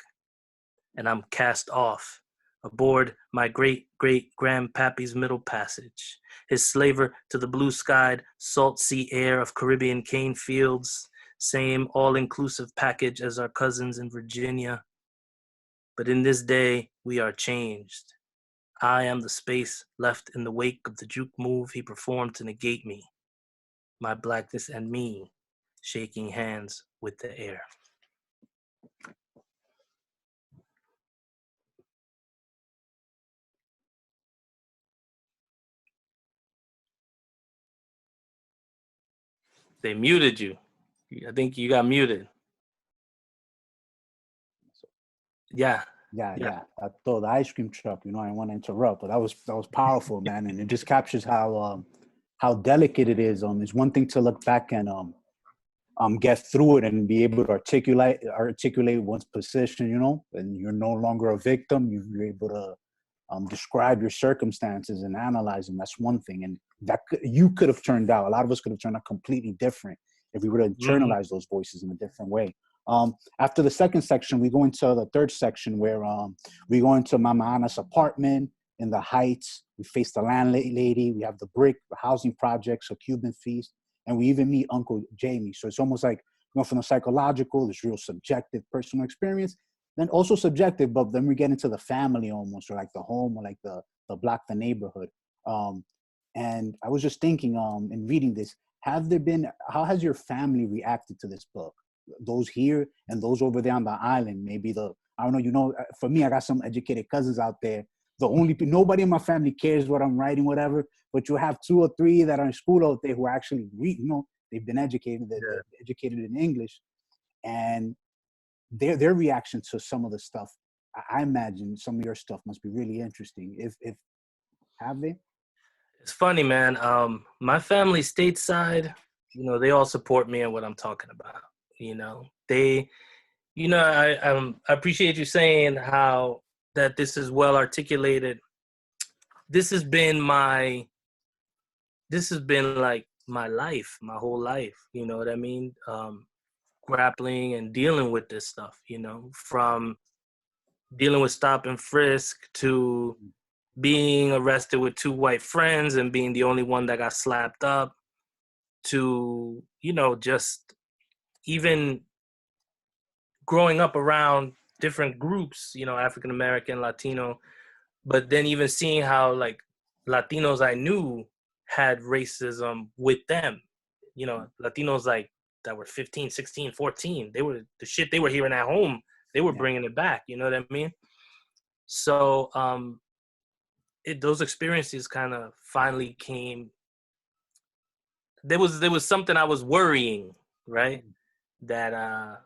And I'm cast off aboard my great-great-grandpappy's middle passage, his slaver to the blue-skied, salt-sea air of Caribbean cane fields, same all-inclusive package as our cousins in Virginia. But in this day, we are changed. I am the space left in the wake of the juke move he performed to negate me. my blackness and me shaking hands with the air. They muted you. I think you got muted. Yeah. Yeah. I thought the ice cream truck, I didn't want to interrupt, but that was powerful, man. And it just captures how delicate it is. It's one thing to look back and get through it and be able to articulate one's position, and you're no longer a victim. You're able to describe your circumstances and analyze them. That's one thing. And you could have turned out, a lot of us could have turned out completely different if we would have internalized those voices in a different way. After the second section, we go into the third section where we go into Mama Ana's apartment in the Heights. We face the landlady. We have the brick, the housing projects, a Cuban feast, and we even meet Uncle Jamie. So it's almost like going from the psychological, this real subjective personal experience, then also subjective, but then we get into the family almost, or like the home, or like the block, the neighborhood. And I was just thinking in reading this, how has your family reacted to this book? Those here and those over there on the island, maybe I don't know, for me, I got some educated cousins out there. Nobody in my family cares what I'm writing, whatever, but you have 2 or 3 that are in school out there who actually read, they've been educated, they're educated in English, and their reaction to some of the stuff, I imagine some of your stuff must be really interesting. If have they? It's funny, man. My family stateside, they all support me in what I'm talking about. I appreciate you saying how that this is well articulated. This has been like my life, my whole life. You know what I mean? Grappling and dealing with this stuff, from dealing with stop and frisk to being arrested with 2 white friends and being the only one that got slapped up to, just even growing up around different groups, African American, Latino, but then even seeing how like Latinos I knew had racism with them, Latinos like that were 15, 16, 14, they were the shit they were hearing at home, they were bringing it back, you know what I mean? So those experiences kind of finally came. There was something I was worrying, right, that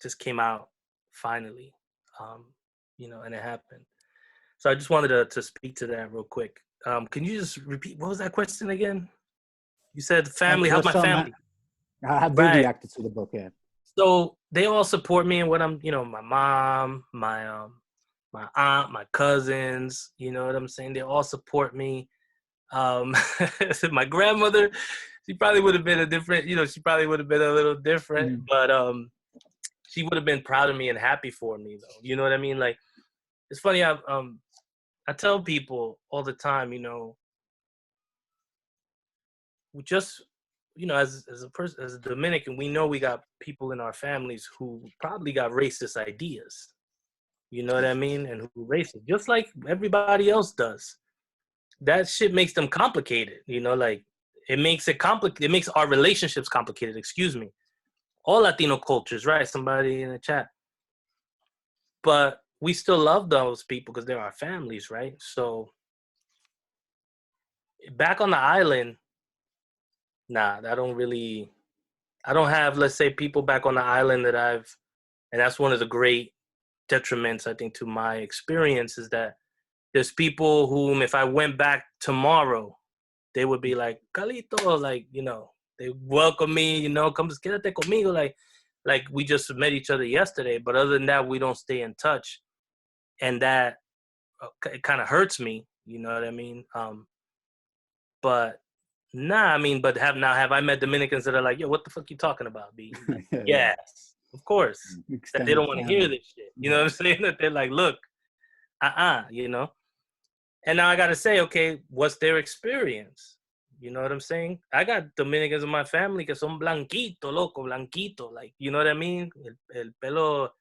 just came out finally, and it happened. So I just wanted to speak to that real quick. Can you just repeat, what was that question again? You said family. How's my family? How they reacted to the book? Yeah. So they all support me in what I'm, my mom, my aunt, my cousins, you know what I'm saying? They all support me. My grandmother, she probably would have been a little different, but she would have been proud of me and happy for me, though. You know what I mean? Like, it's funny. I tell people all the time, we just, as a person, as a Dominican, we know we got people in our families who probably got racist ideas. You know what I mean? And who racist, just like everybody else does. That shit makes them complicated, like it makes it complicated. It makes our relationships complicated. Excuse me. All Latino cultures, right? Somebody in the chat. But we still love those people because they're our families, right? So back on the island, nah, I don't have, let's say, people back on the island and that's one of the great detriments, I think, to my experience is that there's people whom, if I went back tomorrow, they would be like, Calito, like, they welcome me, come quédate conmigo, like we just met each other yesterday. But other than that, we don't stay in touch. And that it kind of hurts me, you know what I mean? But nah, I mean, but have I met Dominicans that are like, yo, what the fuck you talking about, B? Like, yes, of course. That they don't want to hear this shit. You know what I'm saying? That they're like, look, And now I got to say, okay, what's their experience? You know what I'm saying? I got Dominicans in my family que son blanquito, loco, blanquito. Like, you know what I mean? El pelo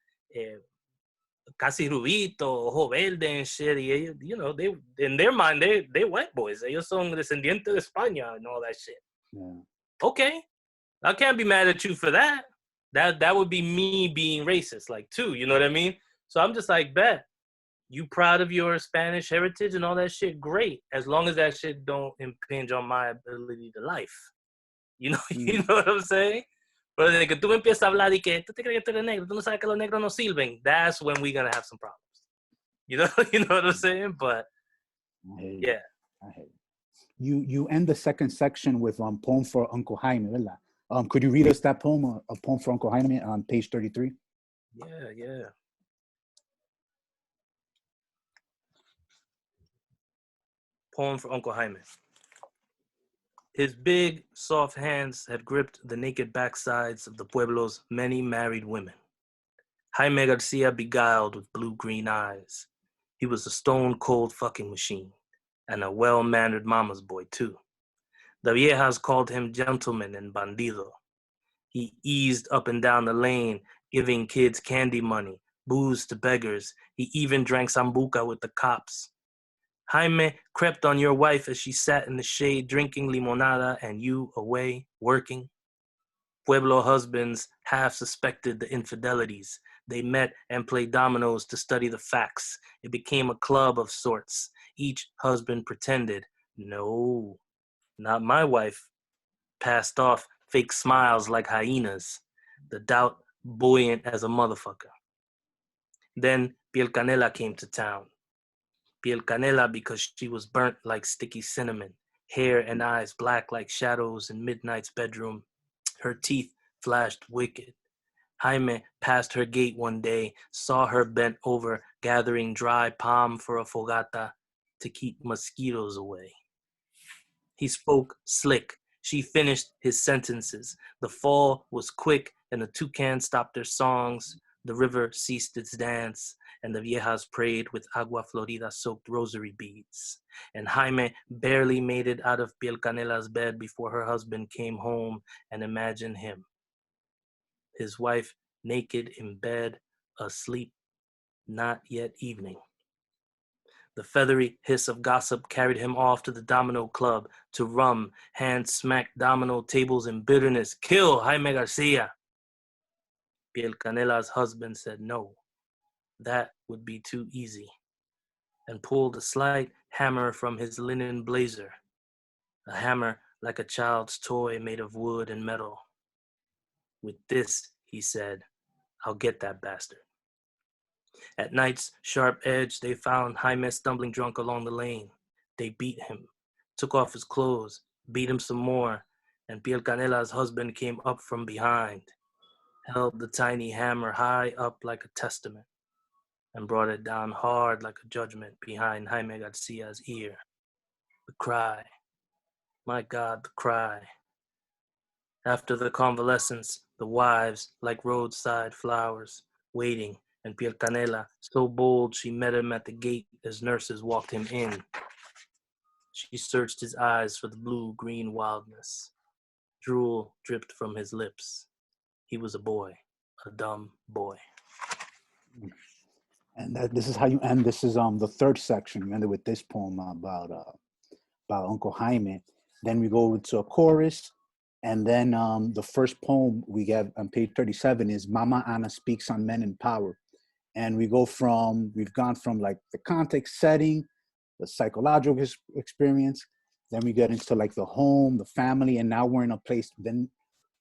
casi rubito, ojo verde and shit. Y ellos, they, in their mind, they white boys. Ellos son descendientes de España and all that shit. Yeah. Okay, I can't be mad at you for that. That would be me being racist, like, too. You know what I mean? So I'm just like, bet. You proud of your Spanish heritage and all that shit? Great. As long as that shit don't impinge on my ability to life. You know, you know what I'm saying? Pero desde que tú empiezas a hablar y que tú te crees que tú eres negro, tú no sabes que los negros no sirven, that's when we're gonna have some problems. You know, you know what I'm saying? But yeah. I hate you. You end the second section with poem for Uncle Jaime, ¿verdad? Could you read us that poem, a poem for Uncle Jaime on page 33? Yeah. Poem for Uncle Jaime. His big, soft hands had gripped the naked backsides of the pueblo's many married women. Jaime Garcia beguiled with blue-green eyes. He was a stone-cold fucking machine, and a well-mannered mama's boy, too. The viejas called him gentleman and bandido. He eased up and down the lane, giving kids candy money, booze to beggars. He even drank sambuca with the cops. Jaime crept on your wife as she sat in the shade drinking limonada and you away working. Pueblo husbands half suspected the infidelities. They met and played dominoes to study the facts. It became a club of sorts. Each husband pretended, no, not my wife. Passed off fake smiles like hyenas. The doubt buoyant as a motherfucker. Then Piel Canela came to town. Piel Canela because she was burnt like sticky cinnamon, hair and eyes black like shadows in midnight's bedroom. Her teeth flashed wicked. Jaime passed her gate one day, saw her bent over, gathering dry palm for a fogata to keep mosquitoes away. He spoke slick. She finished his sentences. The fall was quick, and the toucans stopped their songs. The river ceased its dance, and the viejas prayed with agua florida-soaked rosary beads. And Jaime barely made it out of Piel Canela's bed before her husband came home and imagined him. His wife naked in bed, asleep, not yet evening. The feathery hiss of gossip carried him off to the domino club, to rum, hand smack domino tables in bitterness. Kill Jaime Garcia. Piel Canela's husband said no. That would be too easy, and pulled a slight hammer from his linen blazer, a hammer like a child's toy made of wood and metal. With this, he said, I'll get that bastard. At night's sharp edge, they found Jaime stumbling drunk along the lane. They beat him, took off his clothes, beat him some more, and Piel Canela's husband came up from behind, held the tiny hammer high up like a testament, and brought it down hard like a judgment behind Jaime Garcia's ear. The cry. My God, the cry. After the convalescence, the wives, like roadside flowers, waiting, and Piel Canela, so bold she met him at the gate as nurses walked him in. She searched his eyes for the blue-green wildness. Drool dripped from his lips. He was a boy, a dumb boy. And this is how you end. This is the third section. You ended with this poem about Uncle Jaime. Then we go into a chorus, and then the first poem we get on page 37 is Mama Ana Speaks on Men in Power. And we've gone from like the context setting, the psychological experience, then we get into like the home, the family, and now we're in a place, then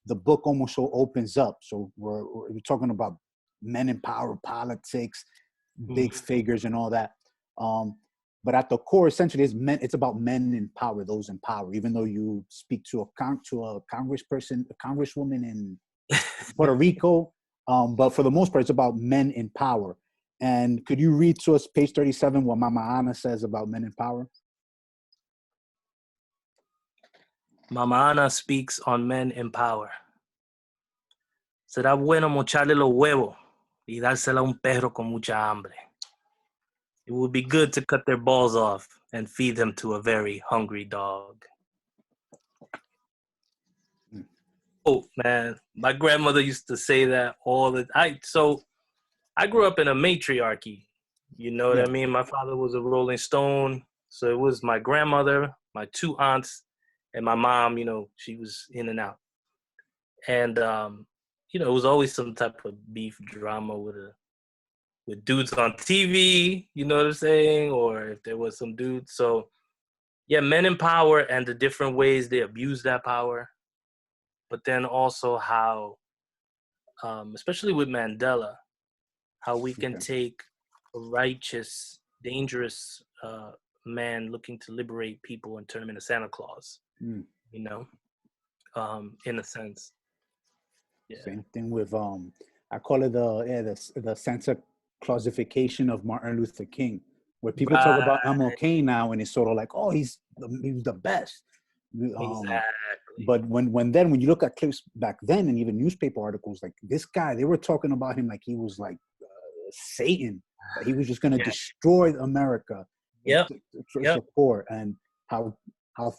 the book almost so opens up. So we're talking about men in power, politics, big figures and all that. But at the core, essentially, it's about men in power, those in power. Even though you speak to a congressperson, a congresswoman in Puerto Rico, but for the most part, it's about men in power. And could you read to us page 37 what Mama Ana says about men in power? Mama Ana speaks on men in power. Será bueno mocharle los huevos y dársela a un perro con mucha hambre. It would be good to cut their balls off and feed them to a very hungry dog. Oh man, my grandmother used to say that all the time. So I grew up in a matriarchy. You know what I mean? My father was a Rolling Stone. So it was my grandmother, my two aunts, And my mom, she was in and out. And, it was always some type of beef drama with dudes on TV, you know what I'm saying? Or if there was some dudes. So, yeah, men in power and the different ways they abuse that power. But then also how, especially with Mandela, how we can take a righteous, dangerous man looking to liberate people and turn him into Santa Claus, in a sense. Yeah. Same thing with I call it the Santa Clausification of Martin Luther King, where people talk about MLK now, and it's sort of like, oh, he's the best. Exactly. But when you look at clips back then, and even newspaper articles, like this guy, they were talking about him like he was like Satan, that he was just going to destroy America. Yep. Support and how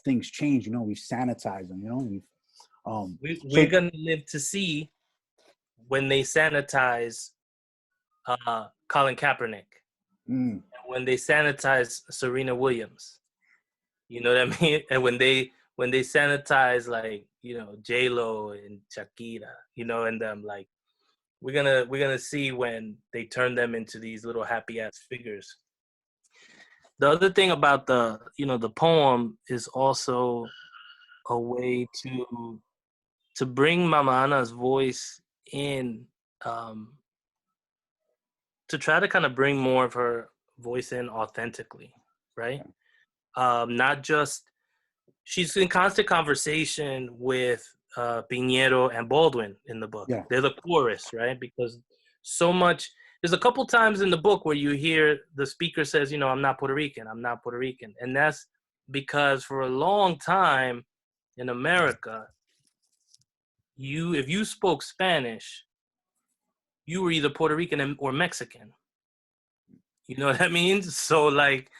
things change. We sanitize them. We're gonna live to see when they sanitize Colin Kaepernick, and when they sanitize Serena Williams. You know what I mean? And when they sanitize like J-Lo and Shakira, and them, like we're gonna see when they turn them into these little happy ass figures. The other thing about the poem is also a way to bring Mama Ana's voice in, to try to kind of bring more of her voice in authentically, right? Not just, she's in constant conversation with Piñero and Baldwin in the book. Yeah. They're the chorus, right? Because so much, there's a couple times in the book where you hear the speaker says, I'm not Puerto Rican, I'm not Puerto Rican. And that's because for a long time in America, if you spoke Spanish, you were either Puerto Rican or Mexican. You know what I mean? So like,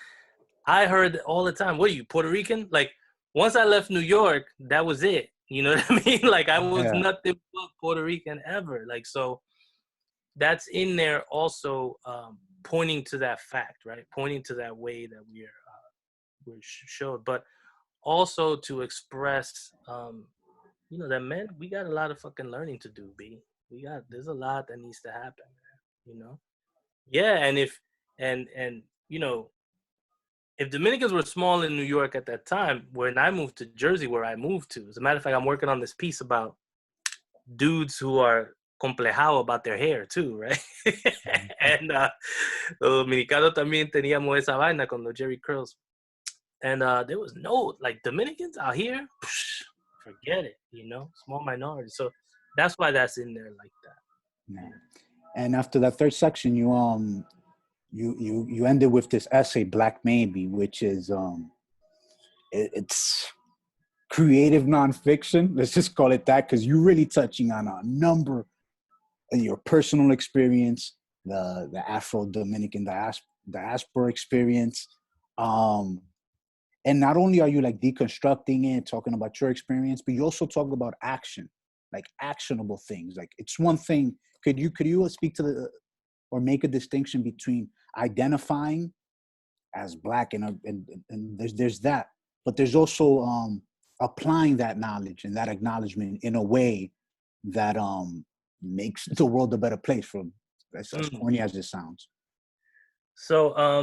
I heard all the time, what are you, Puerto Rican? Like, once I left New York, that was it. You know what I mean? Like, I was nothing but Puerto Rican ever. Like, so that's in there also, pointing to that fact, right? Pointing to that way that we're showed, but also to express, that men, we got a lot of fucking learning to do, B. There's a lot that needs to happen, man, Yeah, and if Dominicans were small in New York at that time, when I moved to Jersey, where I moved to, as a matter of fact, I'm working on this piece about dudes who are complejado about their hair too, right? And los dominicanos también teníamos esa vaina con los Jerry curls. And there was no, like, Dominicans out here, forget it, small minority. So that's why that's in there like that. Yeah. And after that third section, you ended with this essay, Black Maybe, which is it's creative nonfiction. Let's just call it that, because you're really touching on a number of your personal experience, the Afro-Dominican diaspora experience. And not only are you like deconstructing it, talking about your experience, but you also talk about action, like actionable things. Like, it's one thing. Could you speak to or make a distinction between identifying as Black and there's that, but there's also applying that knowledge and that acknowledgement in a way that makes the world a better place, from as corny as it sounds. So I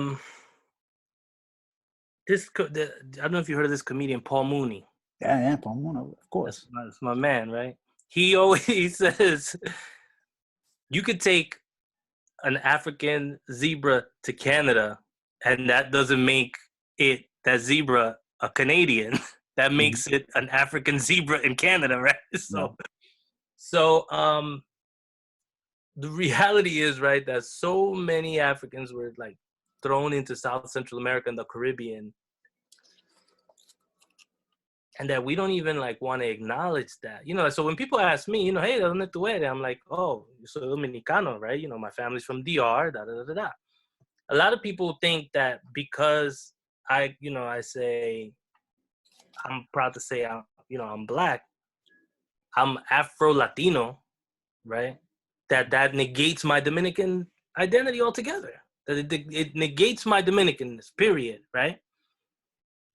don't know if you heard of this comedian, Paul Mooney. Yeah, Paul Mooney, of course. That's my man, right? He always says, you could take an African zebra to Canada, and that doesn't make that zebra a Canadian. That makes it an African zebra in Canada, right? So the reality is, right, that so many Africans were like thrown into South Central America and the Caribbean, and that we don't even like want to acknowledge that. So when people ask me, hey, ¿de dónde tú eres? I'm like, oh, yo soy dominicano, right? My family's from DR, da da da da. A lot of people think that because I say, I'm proud to say I'm Black, I'm Afro-Latino, right? That negates my Dominican identity altogether. That it negates my Dominicanness, period, right?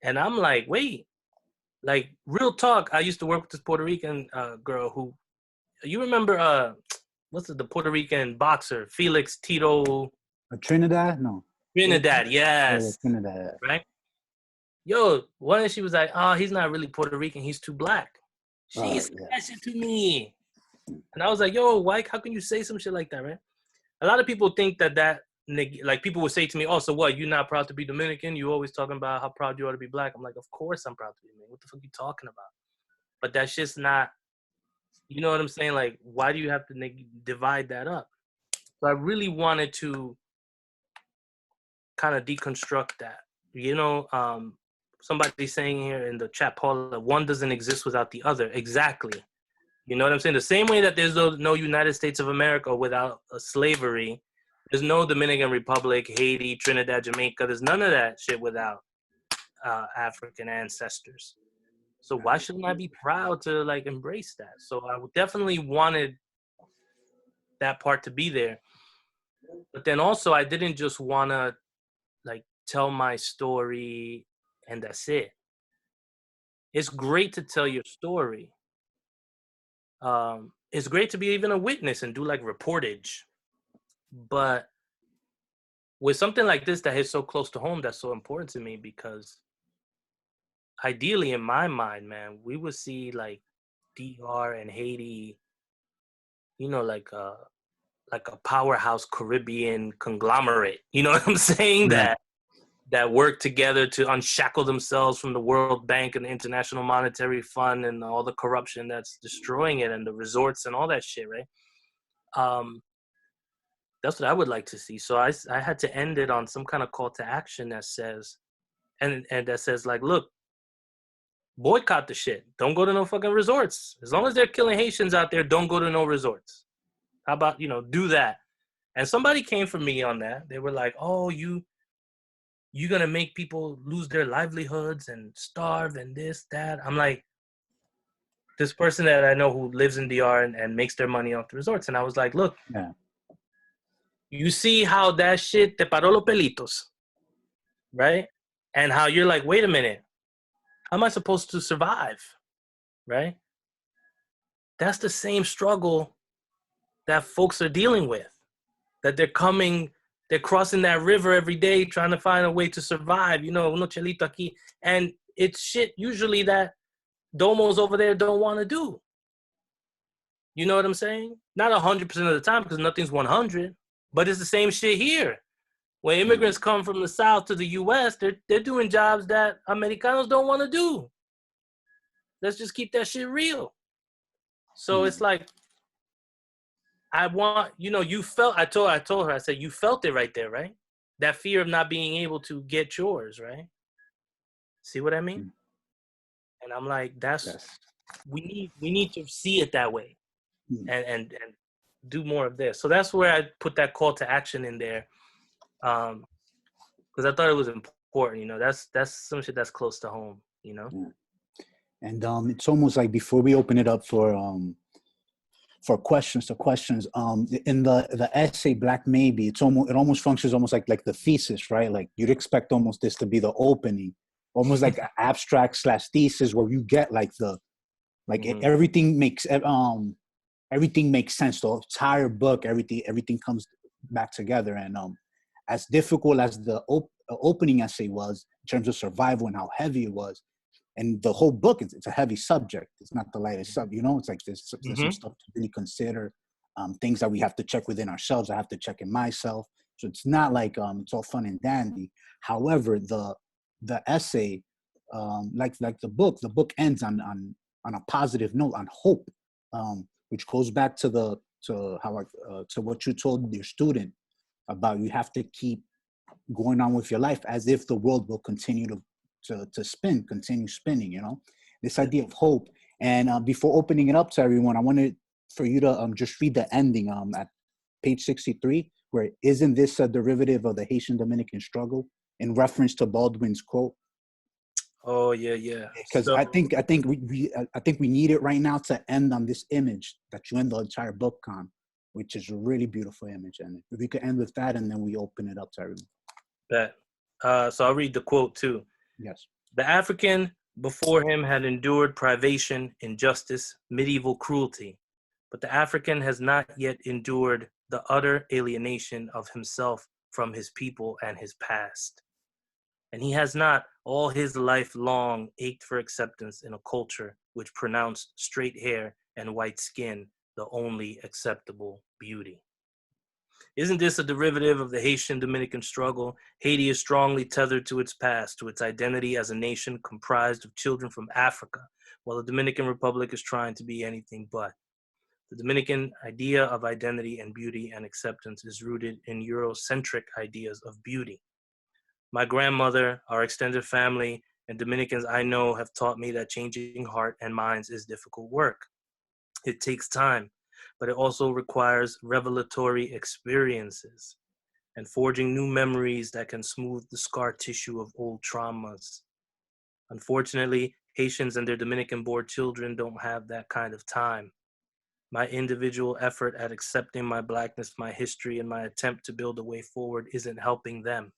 And I'm like, wait, Like, real talk, I used to work with this Puerto Rican girl who, you remember, what's it, the Puerto Rican boxer, Felix Tito Trinidad? No. Trinidad, Yeah, yes. Trinidad. Right? Yo, one day she was like, oh, he's not really Puerto Rican, he's too black. She said Yeah. that shit to me. And I was like, yo, Wyke, how can you say some shit like that, right? A lot of people think that like, people would say to me, oh, so what, you not proud to be Dominican? You always talking about how proud you are to be black. I'm like, of course I'm proud to be Dominican. What the fuck are you talking about? But that shit's not, you know what I'm saying? Like, why do you have to divide that up? So I really wanted to kind of deconstruct that. You know, somebody's saying here in the chat, Paula, one doesn't exist without the other. Exactly. You know what I'm saying? The same way that there's no United States of America without slavery, there's no Dominican Republic, Haiti, Trinidad, Jamaica. There's none of that shit without African ancestors. So why shouldn't I be proud to like embrace that? So I definitely wanted that part to be there. But then also I didn't just want to like tell my story and that's it. It's great to tell your story. It's great to be even a witness and do like reportage. But with something like this that hits so close to home, that's so important to me because ideally in my mind, man, we would see like DR and Haiti, you know, like a powerhouse Caribbean conglomerate. You know what I'm saying? Yeah. That work together to unshackle themselves from the World Bank and the International Monetary Fund and all the corruption that's destroying it and the resorts and all that shit, right? That's what I would like to see. So I had to end it on some kind of call to action that says, and that says like, look, boycott the shit. Don't go to no fucking resorts. As long as they're killing Haitians out there, don't go to no resorts. How about, do that? And somebody came for me on that. They were like, oh, you're going to make people lose their livelihoods and starve and this, that. I'm like, this person that I know who lives in DR and makes their money off the resorts. And I was like, look, you see how that shit te paró los pelitos, right? And how you're like, wait a minute, how am I supposed to survive, right? That's the same struggle that folks are dealing with, that they're crossing that river every day trying to find a way to survive, uno chelito aquí. And it's shit usually that domos over there don't want to do. You know what I'm saying? Not 100% of the time because nothing's 100, but it's the same shit here. When immigrants come from the South to the U.S., they're doing jobs that Americanos don't want to do. Let's just keep that shit real. So it's like, I want, I told her, I said, you felt it right there, right? That fear of not being able to get yours, right? See what I mean? And I'm like, we need to see it that way and do more of this. So that's where I put that call to action in there. Because I thought it was important, that's some shit that's close to home, Yeah. And it's almost like before we open it up for questions, in the essay Black Maybe, it almost functions almost like the thesis, right? Like you'd expect almost this to be the opening, almost like an abstract / thesis where you get like everything makes sense. The entire book, everything comes back together. And as difficult as the opening essay was in terms of survival and how heavy it was, and the whole book, it's a heavy subject. It's not the lightest subject, It's like there's some stuff to really consider, things that we have to check within ourselves. I have to check in myself. So it's not like it's all fun and dandy. However, the essay, like the book ends on a positive note, on hope, which goes back to what you told your student about. You have to keep going on with your life as if the world will continue to continue spinning, this idea of hope. And before opening it up to everyone, I wanted for you to just read the ending at page 63, where isn't this a derivative of the Haitian Dominican struggle, in reference to Baldwin's quote. Oh yeah. Because I think we need it right now to end on this image that you end the entire book on, which is a really beautiful image. And if we could end with that, and then we open it up to everyone. Bet. So I'll read the quote too. Yes. The African before him had endured privation, injustice, medieval cruelty, but the African has not yet endured the utter alienation of himself from his people and his past. And he has not all his life long ached for acceptance in a culture which pronounced straight hair and white skin the only acceptable beauty. Isn't this a derivative of the Haitian-Dominican struggle? Haiti is strongly tethered to its past, to its identity as a nation comprised of children from Africa, while the Dominican Republic is trying to be anything but. The Dominican idea of identity and beauty and acceptance is rooted in Eurocentric ideas of beauty. My grandmother, our extended family, and Dominicans I know have taught me that changing heart and minds is difficult work. It takes time, but it also requires revelatory experiences and forging new memories that can smooth the scar tissue of old traumas. Unfortunately, Haitians and their Dominican-born children don't have that kind of time. My individual effort at accepting my Blackness, my history, and my attempt to build a way forward isn't helping them.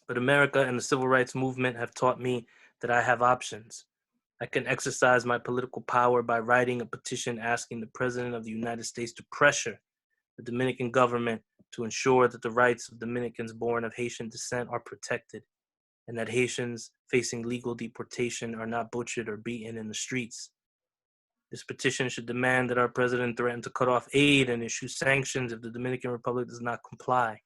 But America and the civil rights movement have taught me that I have options. I can exercise my political power by writing a petition asking the President of the United States to pressure the Dominican government to ensure that the rights of Dominicans born of Haitian descent are protected and that Haitians facing legal deportation are not butchered or beaten in the streets. This petition should demand that our president threaten to cut off aid and issue sanctions if the Dominican Republic does not comply.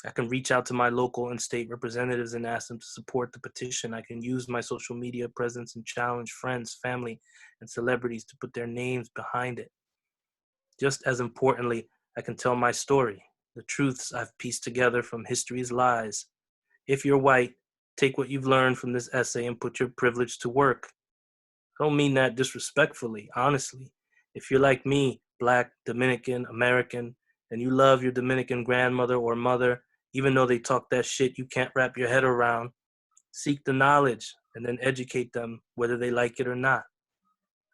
I can reach out to my local and state representatives and ask them to support the petition. I can use my social media presence and challenge friends, family, and celebrities to put their names behind it. Just as importantly, I can tell my story, the truths I've pieced together from history's lies. If you're white, take what you've learned from this essay and put your privilege to work. I don't mean that disrespectfully, honestly. If you're like me, Black, Dominican, American, and you love your Dominican grandmother or mother, even though they talk that shit you can't wrap your head around, seek the knowledge and then educate them whether they like it or not.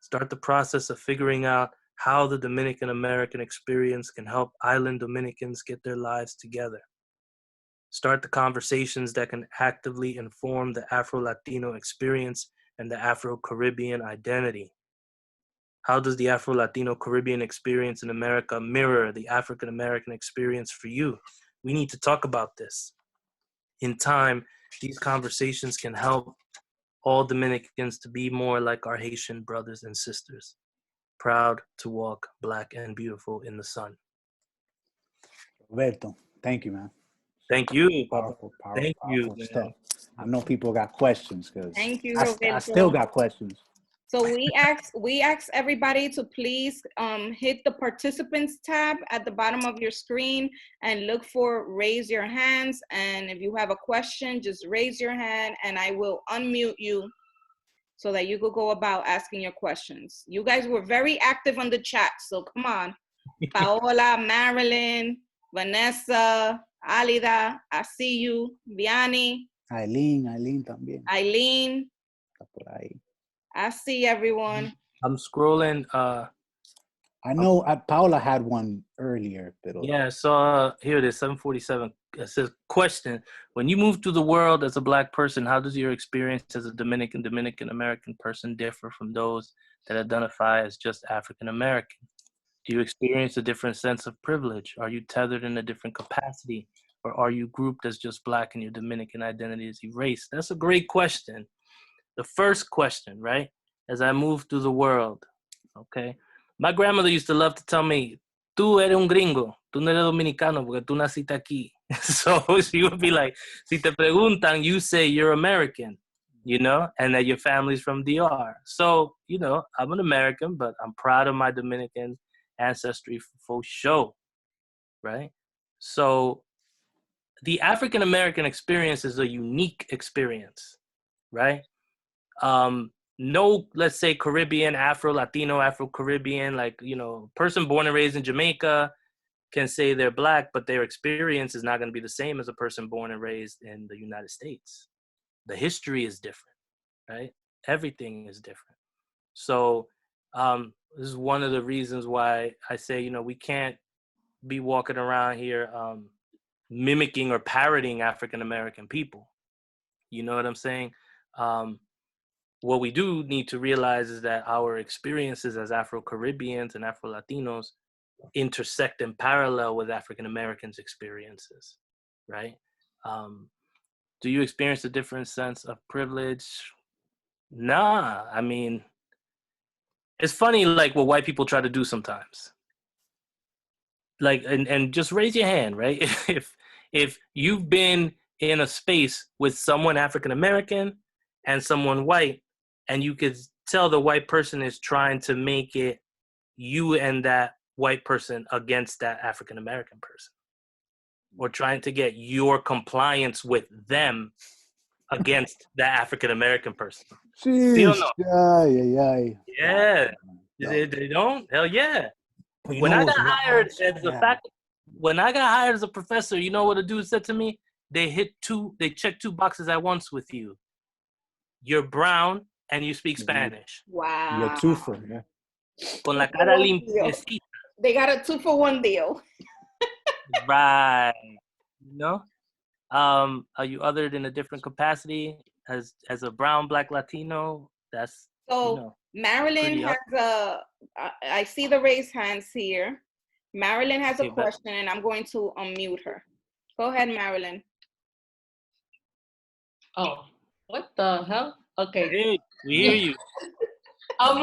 Start the process of figuring out how the Dominican American experience can help island Dominicans get their lives together. Start the conversations that can actively inform the Afro-Latino experience and the Afro-Caribbean identity. How does the Afro-Latino Caribbean experience in America mirror the African American experience for you? We need to talk about this. In time, these conversations can help all Dominicans to be more like our Haitian brothers and sisters, proud to walk Black and beautiful in the sun. Roberto, thank you, man. Thank you, Papa. Powerful, Thank you, powerful man. stuff. I know people got questions because Thank you, I Roberto. still got questions. So we ask everybody to please hit the participants tab at the bottom of your screen and look for raise your hands. And if you have a question, just raise your hand and I will unmute you so that you could go about asking your questions. You guys were very active on the chat, so come on. Paola, Marilyn, Vanessa, Alida, I see you, Vianney. Eileen también. Eileen. Está por ahí. I see everyone. I'm scrolling. I know Paula had one earlier. Pero... Yeah, so here it is, 747. It says, question, when you move through the world as a Black person, how does your experience as a Dominican American person differ from those that identify as just African American? Do you experience a different sense of privilege? Are you tethered in a different capacity? Or are you grouped as just Black and your Dominican identity is erased? That's a great question. The first question, right? As I move through the world, okay? My grandmother used to love to tell me, tú eres un gringo, tú no eres dominicano porque tú naciste aquí. So she would be like, si te preguntan, you say you're American, you know, and that your family's from DR. So, you know, I'm an American, but I'm proud of my Dominican ancestry for sure, right? So the African American experience is a unique experience, right? No, let's say Caribbean, Afro-Latino, Afro-Caribbean, like, you know, person born and raised in Jamaica can say they're Black, but their experience is not going to be the same as a person born and raised in the United States. The history is different, right? Everything is different. So this is one of the reasons why I say, you know, we can't be walking around here mimicking or parroting African American people. You know what I'm saying? What we do need to realize is that our experiences as Afro-Caribbeans and Afro-Latinos intersect and parallel with African Americans' experiences, right? Do you experience a different sense of privilege? Nah, I mean, it's funny, like what white people try to do sometimes. Like, and just raise your hand, right? If you've been in a space with someone African American and someone white, and you could tell the white person is trying to make it you and that white person against that African American person, or trying to get your compliance with them against the African American person. See or Sheesh. no? Yeah. Yeah. They don't? Hell yeah. But you When know I what's got hired wild? as a Yeah. when I got hired as a professor, you know what a dude said to me? They check two boxes at once with you. You're brown and you speak Spanish. You're Wow. two for, yeah. Con Two la for cara one deal. limpiecita. They got a 2-for-1 deal. Right. You know? Are you othered in a different capacity as a brown, black, Latino? That's, So Marilyn pretty has up. I see the raised hands here. Marilyn has a Okay, but question and I'm going to unmute her. Go ahead, Marilyn. Oh, what the hell? Okay. hey, we hear you. I'm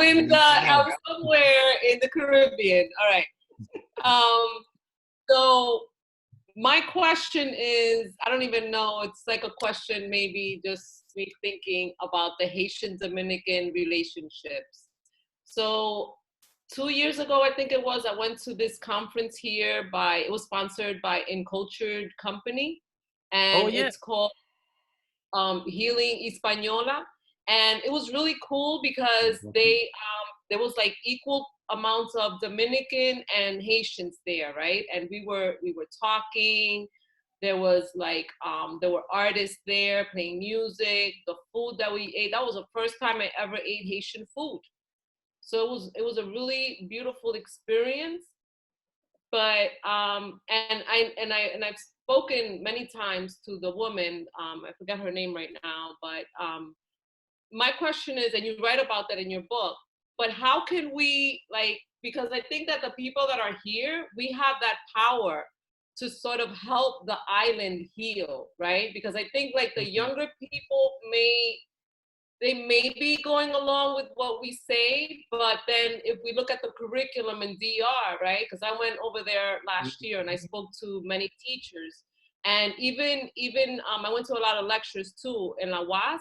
somewhere in the Caribbean. All right. So my question is, I don't even know. It's like a question, maybe just me thinking about the Haitian-Dominican relationships. So 2 years ago, I think it was, I went to this conference here it was sponsored by Incultured Company, and it's called Healing Hispaniola. And it was really cool because there was like equal amounts of Dominican and Haitians there, right? And we were talking. There was like there were artists there playing music. The food that we ate, that was the first time I ever ate Haitian food. So it was a really beautiful experience. But I've spoken many times to the woman. I forget her name right now, but my question is, and you write about that in your book, but how can we, like, because I think that the people that are here, we have that power to sort of help the island heal, right? Because I think like the younger people they may be going along with what we say, but then if we look at the curriculum in DR, right? Because I went over there last year and I spoke to many teachers, and even I went to a lot of lectures too in La UAS,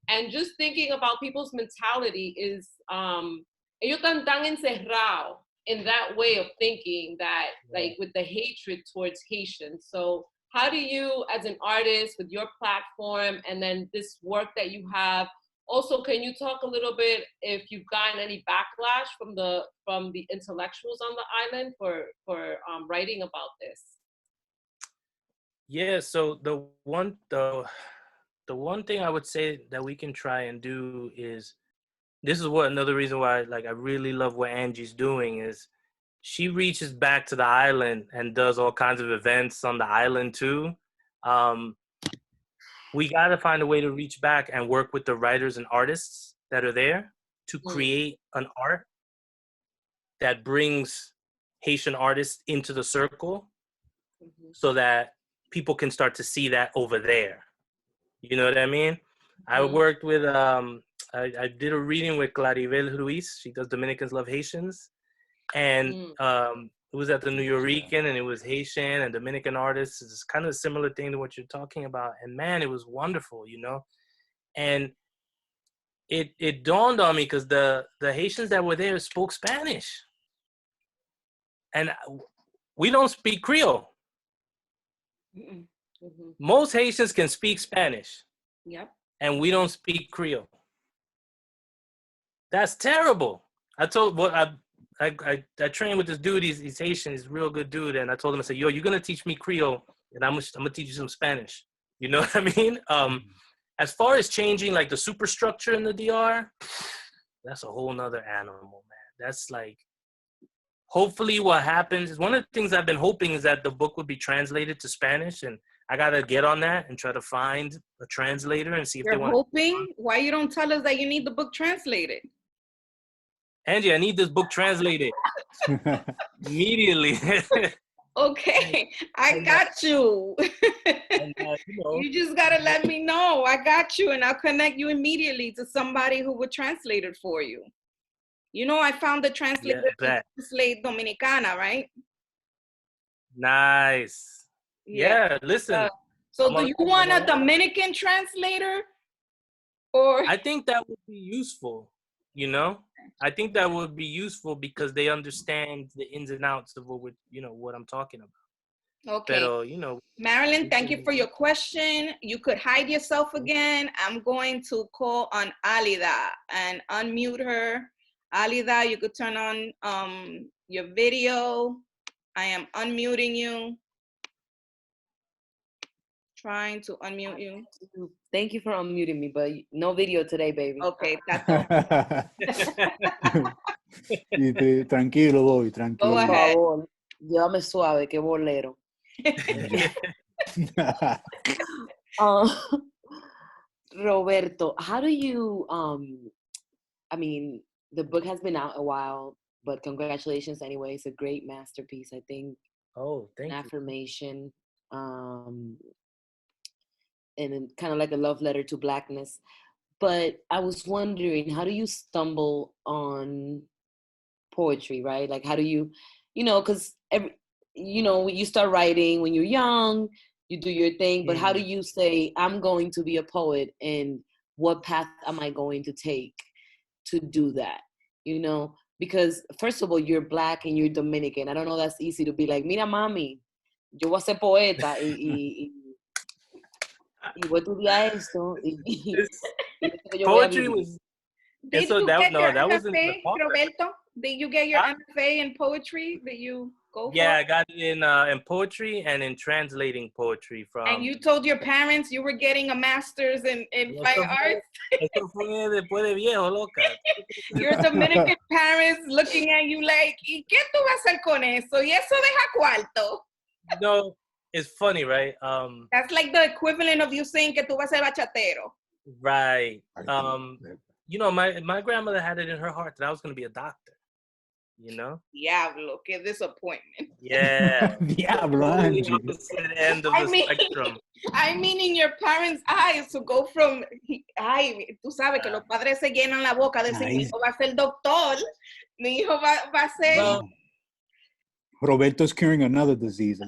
and just thinking about people's mentality is ellos están tan encerrados in that way of thinking that, like, with the hatred towards Haitians. So how do you, as an artist with your platform and then this work that you have, also, can you talk a little bit if you've gotten any backlash from the intellectuals on the island for writing about this? Yeah, so the one thing I would say that we can try and do is, this is another reason why, like, I really love what Angie's doing is she reaches back to the island and does all kinds of events on the island too. We got to find a way to reach back and work with the writers and artists that are there to create an art that brings Haitian artists into the circle so that people can start to see that over there. You know what I mean? I worked with, I did a reading with Claribel Ruiz. She does Dominicans Love Haitians. And it was at the New Yorican, and it was Haitian and Dominican artists. It's kind of a similar thing to what you're talking about. And man, it was wonderful, you know? And it dawned on me because the Haitians that were there spoke Spanish. And we don't speak Creole. Most Haitians can speak Spanish. Yep. And we don't speak Creole. That's terrible. I trained with this dude. He's Haitian. He's a real good dude. And I told him, I said, yo, you're going to teach me Creole, and I'm gonna teach you some Spanish. You know what I mean? As far as changing like the superstructure in the DR, that's a whole nother animal, man. That's like, hopefully what happens is, one of the things I've been hoping is that the book would be translated to Spanish. And I gotta get on that and try to find a translator and see if they You're want. hoping? Why you don't tell us that you need the book translated? Angie, I need this book translated immediately. Okay, I got you. And, you know, You just gotta let me know. I got you, and I'll connect you immediately to somebody who would translate it for you. You know, I found the translator to bet. translate Dominicana, right? Nice. Yeah, listen. So do you want a Dominican translator? Or I think that would be useful, you know? I think that would be useful because they understand the ins and outs of what I'm talking about. okay. Pero, you know, Marilyn, thank you for your question. You could hide yourself again. I'm going to call on Alida and unmute her. Alida, you could turn on your video. I am unmuting you. Trying to unmute you. Thank you for unmuting me, but no video today, baby. Okay, that's all. Tranquilo, Bobby, tranquilo. Go Por ahead. favor, llévame suave, que bolero. Roberto, how do you, I mean, the book has been out a while, but congratulations anyway. It's a great masterpiece, I think. Oh, thank An you. affirmation, and kind of like a love letter to Blackness. But I was wondering, how do you stumble on poetry, right? Like, how do you, because you start writing when you're young, you do your thing, but how do you say, I'm going to be a poet, and what path am I going to take to do that? Because first of all, you're Black and you're Dominican. I don't know that's easy to be like, mira mami, yo voy a ser poeta y voy a estudiar esto y yo voy a Poetry vivir. was. Did So you that get no, your that wasn't the MFA, part. Roberto? Did you get your Huh? MFA in poetry? Did you go for Yeah, I it? got it in poetry and in translating poetry from. And you told your parents you were getting a master's in fine arts? Eso fue después de viejo, loca. Your Dominican parents looking at you like, ¿y qué tú vas a hacer con eso? Y eso deja cuarto. No, it's funny, right? That's like the equivalent of you saying que tú vas a ser bachatero. Right. My grandmother had it in her heart that I was going to be a doctor. Diablo, qué disappointment. Yeah. Diablo, Totally Angie. opposite end of the spectrum. I mean, in your parents' eyes, to go from, tú sabes que los padres se llenan la boca de decir, mi hijo va a ser doctor, mi hijo va a ser... Well, Roberto's curing another disease.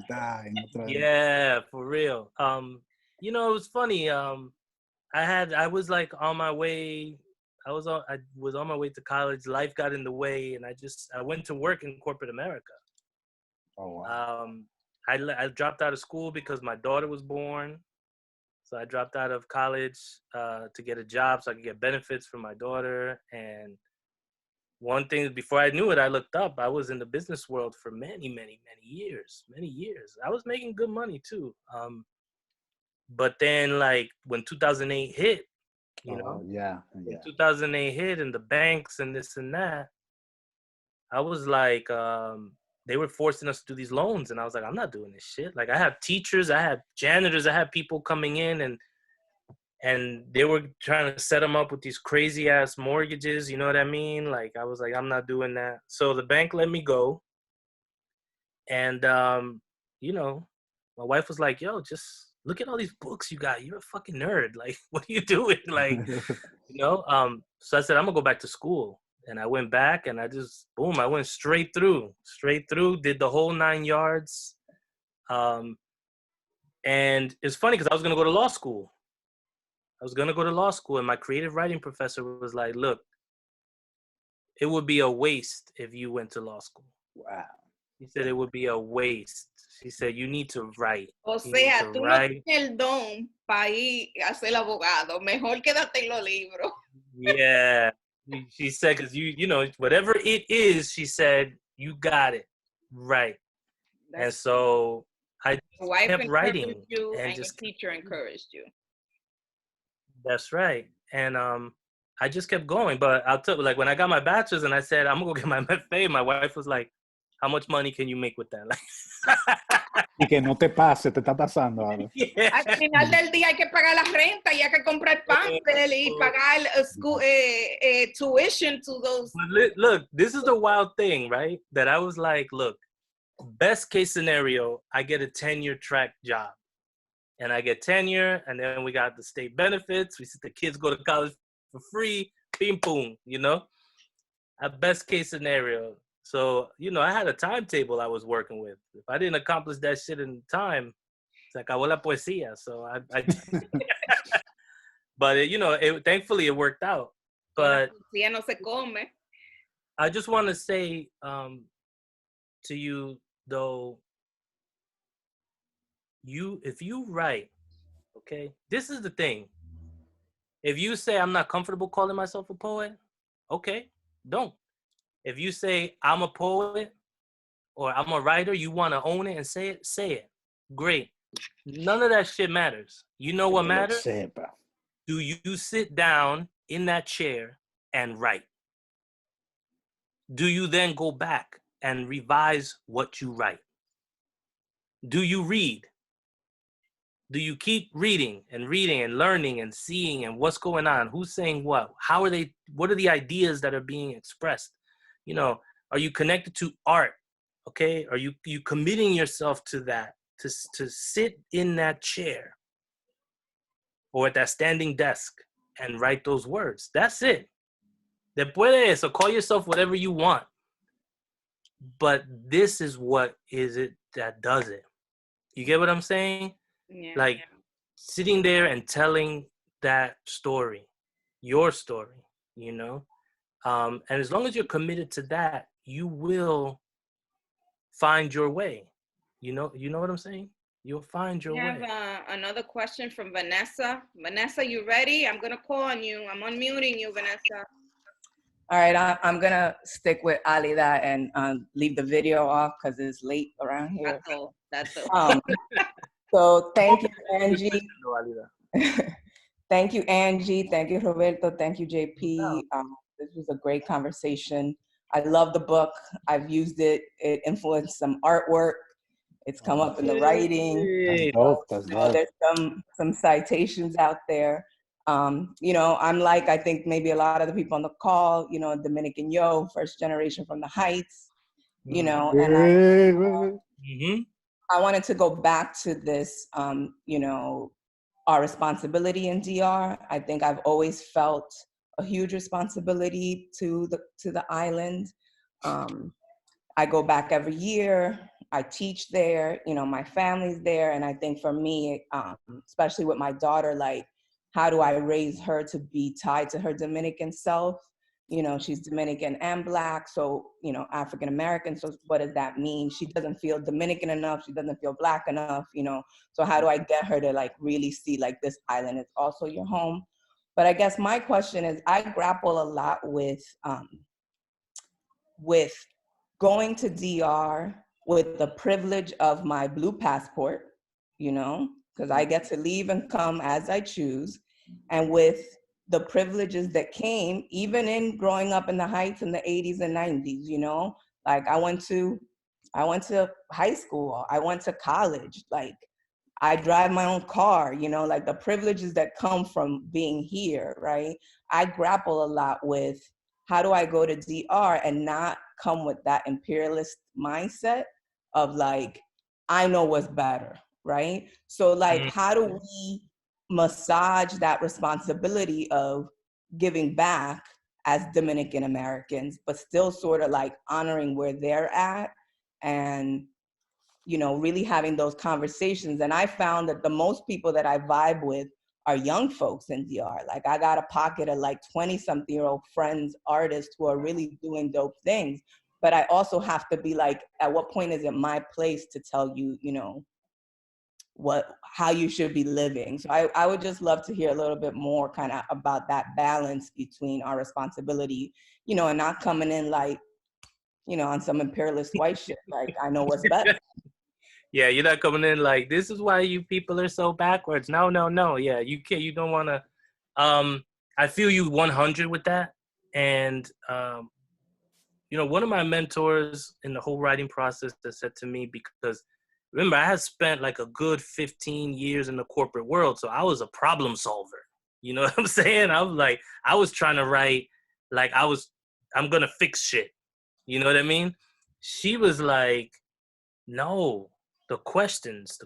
yeah, for real. It was funny. I was like on my way. I was on my way to college. Life got in the way, and I went to work in corporate America. Oh wow. I dropped out of school because my daughter was born. So I dropped out of college to get a job so I could get benefits for my daughter. And one thing, before I knew it, I looked up. I was in the business world for many, many, many years. Many years. I was making good money too. But then, like when 2008 hit, when 2008 hit, and the banks and this and that, I was like, they were forcing us to do these loans, and I was like, I'm not doing this shit. Like, I have teachers, I have janitors, I have people coming in, and they were trying to set them up with these crazy ass mortgages. You know what I mean? Like, I was like, I'm not doing that. So the bank let me go, and my wife was like, yo, just look at all these books you got. You're a fucking nerd. Like, what are you doing? Like, so I said, I'm gonna go back to school. And I went back and I just, boom, I went straight through, did the whole 9 yards. And it's funny because I was gonna go to law school. And my creative writing professor was like, look, it would be a waste if you went to law school. Wow. He said it would be a waste. She said, you need to write. O sea, tú no tienes el don para ir a ser abogado. Mejor quédate en los libros. Yeah. She said, because whatever it is, she said, you got it right. And so I kept writing. You and just your teacher encouraged you. That's right. And I just kept going. But I'll tell you, like when I got my bachelor's and I said, I'm going to go get my MFA, my wife was like, How much money can you make with that? Y que no te pase, te está pasando ahora. Yeah. Al final del día hay que pagar la renta y hay que comprar pamper y pagar school, tuition to those. But look, this is the wild thing, right? That I was like, look, best case scenario, I get a 10-year track job. And I get tenure, and then we got the state benefits. We see the kids go to college for free, boom, boom, you know? A best case scenario. So, you know, I had a timetable I was working with. If I didn't accomplish that shit in time, se acabó la poesía. So I but you know, thankfully it worked out. But Ya no se come. I just want to say to you though, if you write, okay, this is the thing. If you say I'm not comfortable calling myself a poet, okay, don't. If you say I'm a poet or I'm a writer, you want to own it and say it. Great. None of that shit matters. You know what matters? Do you sit down in that chair and write? Do you then go back and revise what you write? Do you read? Do you keep reading and learning and seeing and what's going on? Who's saying what? How are they? What are the ideas that are being expressed? You know, are you connected to art? Okay, are you committing yourself to that? To sit in that chair or at that standing desk and write those words. That's it. Después de eso, call yourself whatever you want. But this is what is it that does it. You get what I'm saying? Yeah. Like sitting there and telling that story, your story, you know? And as long as you're committed to that, you will find your way. You know what I'm saying? You'll find your way. We have another question from Vanessa. Vanessa, you ready? I'm going to call on you. I'm unmuting you, Vanessa. All right, I'm going to stick with Alida and leave the video off because it's late around here. That's all. So thank you, Angie. Thank you, Angie. Thank you, Roberto. Thank you, JP. This was a great conversation. I love the book. I've used it. It influenced some artwork. It's come up in the writing. That's dope. That's dope. There's some citations out there. You know, I'm like, I think maybe a lot of the people on the call, you know, Dominican Yo, first generation from the Heights, you know, and I wanted to go back to this, you know, our responsibility in DR. I think I've always felt a huge responsibility to the island. I go back every year. I teach there, you know, my family's there. And I think for me, especially with my daughter, like, how do I raise her to be tied to her Dominican self? You know, she's Dominican and Black, so, you know, African-American. So what does that mean? She doesn't feel Dominican enough. She doesn't feel Black enough, you know. So how do I get her to like really see like this island is also your home? But I guess my question is, I grapple a lot with going to DR with the privilege of my blue passport, you know, because I get to leave and come as I choose, and with the privileges that came even in growing up in the Heights in the 80s and 90s, you know, like I went to high school, I went to college, like I drive my own car, you know, like the privileges that come from being here, right? I grapple a lot with how do I go to DR and not come with that imperialist mindset of like, I know what's better, right? So like, how do we massage that responsibility of giving back as Dominican Americans, but still sort of like honoring where they're at and, you know, really having those conversations. And I found that the most people that I vibe with are young folks in DR. Like I got a pocket of like 20-something-year-old friends, artists who are really doing dope things. But I also have to be like, at what point is it my place to tell you, you know, how you should be living? So I would just love to hear a little bit more kind of about that balance between our responsibility, you know, and not coming in like, you know, on some imperialist white shit, like I know what's better. Yeah, you're not coming in like, this is why you people are so backwards. No. Yeah, you can't, you don't want to. I feel you 100 with that. And you know, one of my mentors in the whole writing process that said to me, because remember, I had spent like a good 15 years in the corporate world, so I was a problem solver. You know what I'm saying? I was trying to write like I'm gonna fix shit. You know what I mean? She was like, no, the questions.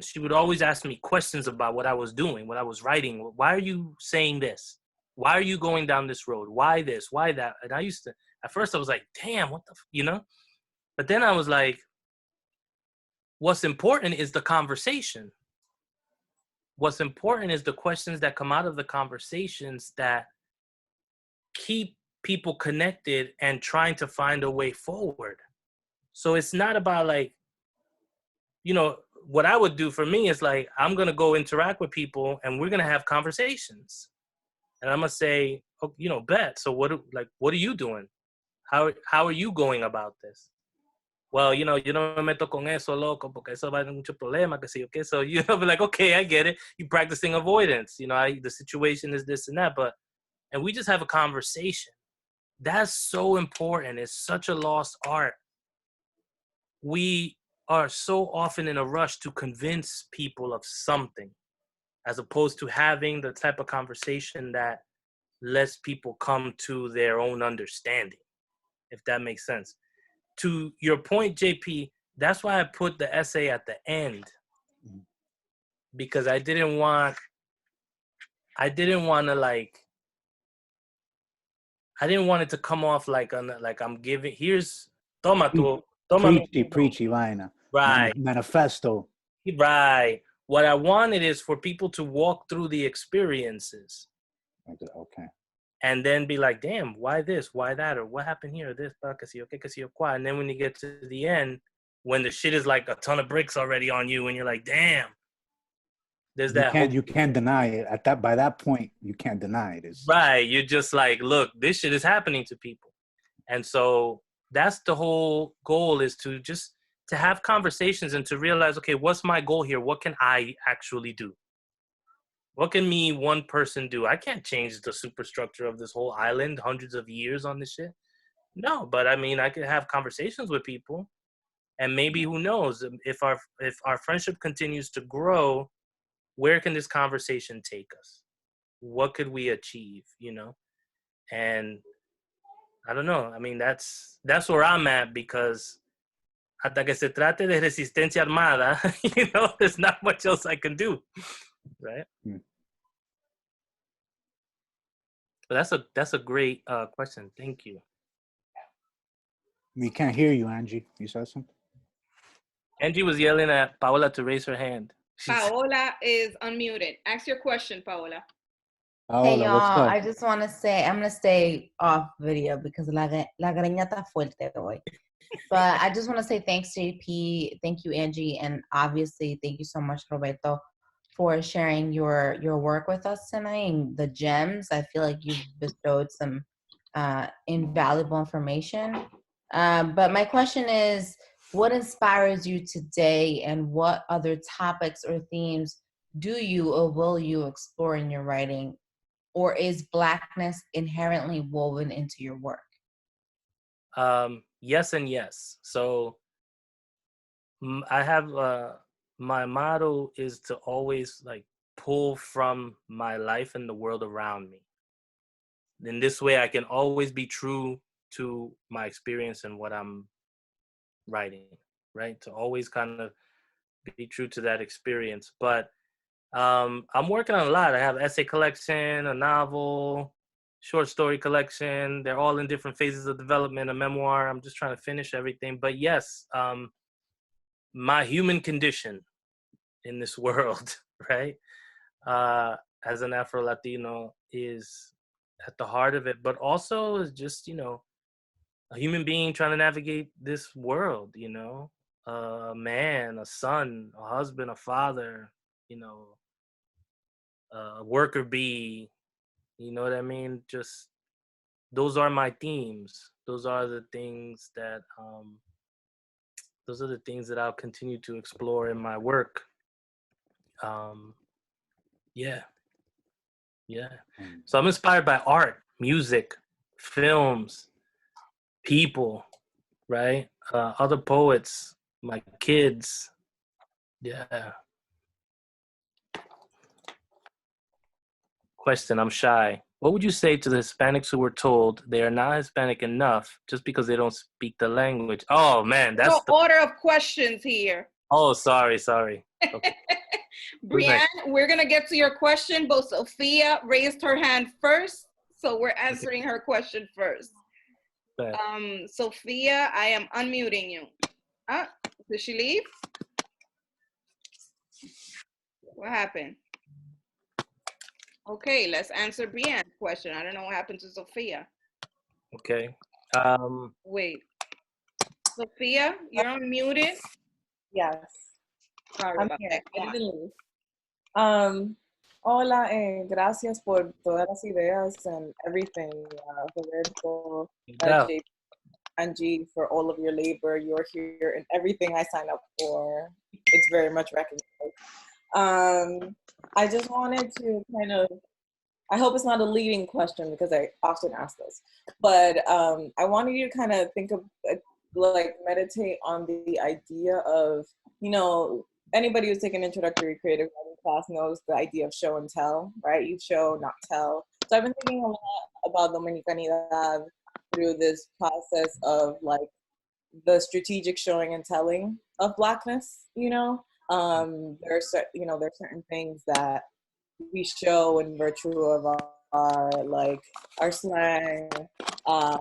She would always ask me questions about what I was doing, what I was writing. Why are you saying this? Why are you going down this road? Why this? Why that? And I used to, at first I was like, damn, what the, you know? But then I was like, what's important is the conversation. What's important is the questions that come out of the conversations that keep people connected and trying to find a way forward. So it's not about like, you know, what I would do for me is like, I'm going to go interact with people and we're going to have conversations. And I'm going to say, oh, you know, bet. So what are you doing? How are you going about this? Well, you know, yo no me meto con eso, loco, porque eso va a tener mucho problema, que sí, okay. So, you know, be like, okay, I get it. You're practicing avoidance. You know, the situation is this and that, and we just have a conversation. That's so important. It's such a lost art. We are so often in a rush to convince people of something, as opposed to having the type of conversation that lets people come to their own understanding, if that makes sense. To your point, JP, that's why I put the essay at the end, because I didn't want to like, I didn't want it to come off like I'm giving, here's toma tu, toma Preachy, vaina. right, Manifesto. right. What I wanted is for people to walk through the experiences. Okay. And then be like, damn, why this? Why that? Or what happened here? This, and then when you get to the end, when the shit is like a ton of bricks already on you, and you're like, damn, there's that hope. You can't deny it. By that point, you can't deny it. Right. You're just like, look, this shit is happening to people. And so that's the whole goal, is to just to have conversations and to realize, okay, what's my goal here? What can I actually do? What can one person do? I can't change the superstructure of this whole island, hundreds of years on this shit. No, but I mean, I could have conversations with people, and maybe, who knows, if our friendship continues to grow, where can this conversation take us? What could we achieve, you know? And I don't know. I mean, that's where I'm at, because hasta que se trate de resistencia armada, you know, there's not much else I can do, right? But that's a great question. Thank you. We can't hear you, Angie. You said something? Angie was yelling at Paola to raise her hand. Paola is unmuted. Ask your question, Paola. Hey y'all, I just want to say, I'm going to stay off video because la greña está fuerte hoy. But I just want to say thanks, JP. Thank you, Angie. And obviously, thank you so much, Roberto, for sharing your work with us tonight and the gems. I feel like you've bestowed some invaluable information. But my question is, what inspires you today, and what other topics or themes do you or will you explore in your writing? Or is Blackness inherently woven into your work? Yes and yes. So I have my motto is to always like pull from my life and the world around me. In this way, I can always be true to my experience and what I'm writing, right? To always kind of be true to that experience. But I'm working on a lot. I have an essay collection, a novel, short story collection. They're all in different phases of development, a memoir. I'm just trying to finish everything. But yes, my human condition in this world, right? As an Afro-Latino is at the heart of it, but also is just, you know, a human being trying to navigate this world, you know, a man, a son, a husband, a father, you know, a worker bee, you know what I mean? Just, those are my themes. Those are the things that I'll continue to explore in my work. Yeah. So I'm inspired by art, music, films, people, right? Other poets, my kids. Yeah. Question, I'm shy. What would you say to the Hispanics who were told they are not Hispanic enough just because they don't speak the language? Oh man, that's No order of questions here. Oh, sorry. Okay. Brianne, we're gonna get to your question, but Sophia raised her hand first, so we're answering her question first. Sophia, I am unmuting you. Did she leave? What happened? Okay, let's answer Brianne's question. I don't know what happened to Sophia. Okay. Wait. Sophia, you're unmuted. Yes. Sorry I'm about here. that. I didn't leave. Hola, gracias por todas las ideas and everything, Roberto, JP, Angie, for all of your labor. You're here and everything I sign up for. It's very much recognized. I just wanted to kind of, I hope it's not a leading question because I often ask this, but I wanted you to kind of think of, like, meditate on the idea of, you know, anybody who's taken introductory creative writing class knows the idea of show and tell, right? You show, not tell. So I've been thinking a lot about Dominicanidad through this process of, like, the strategic showing and telling of Blackness, you know? There are certain things that we show in virtue of our like our slang, the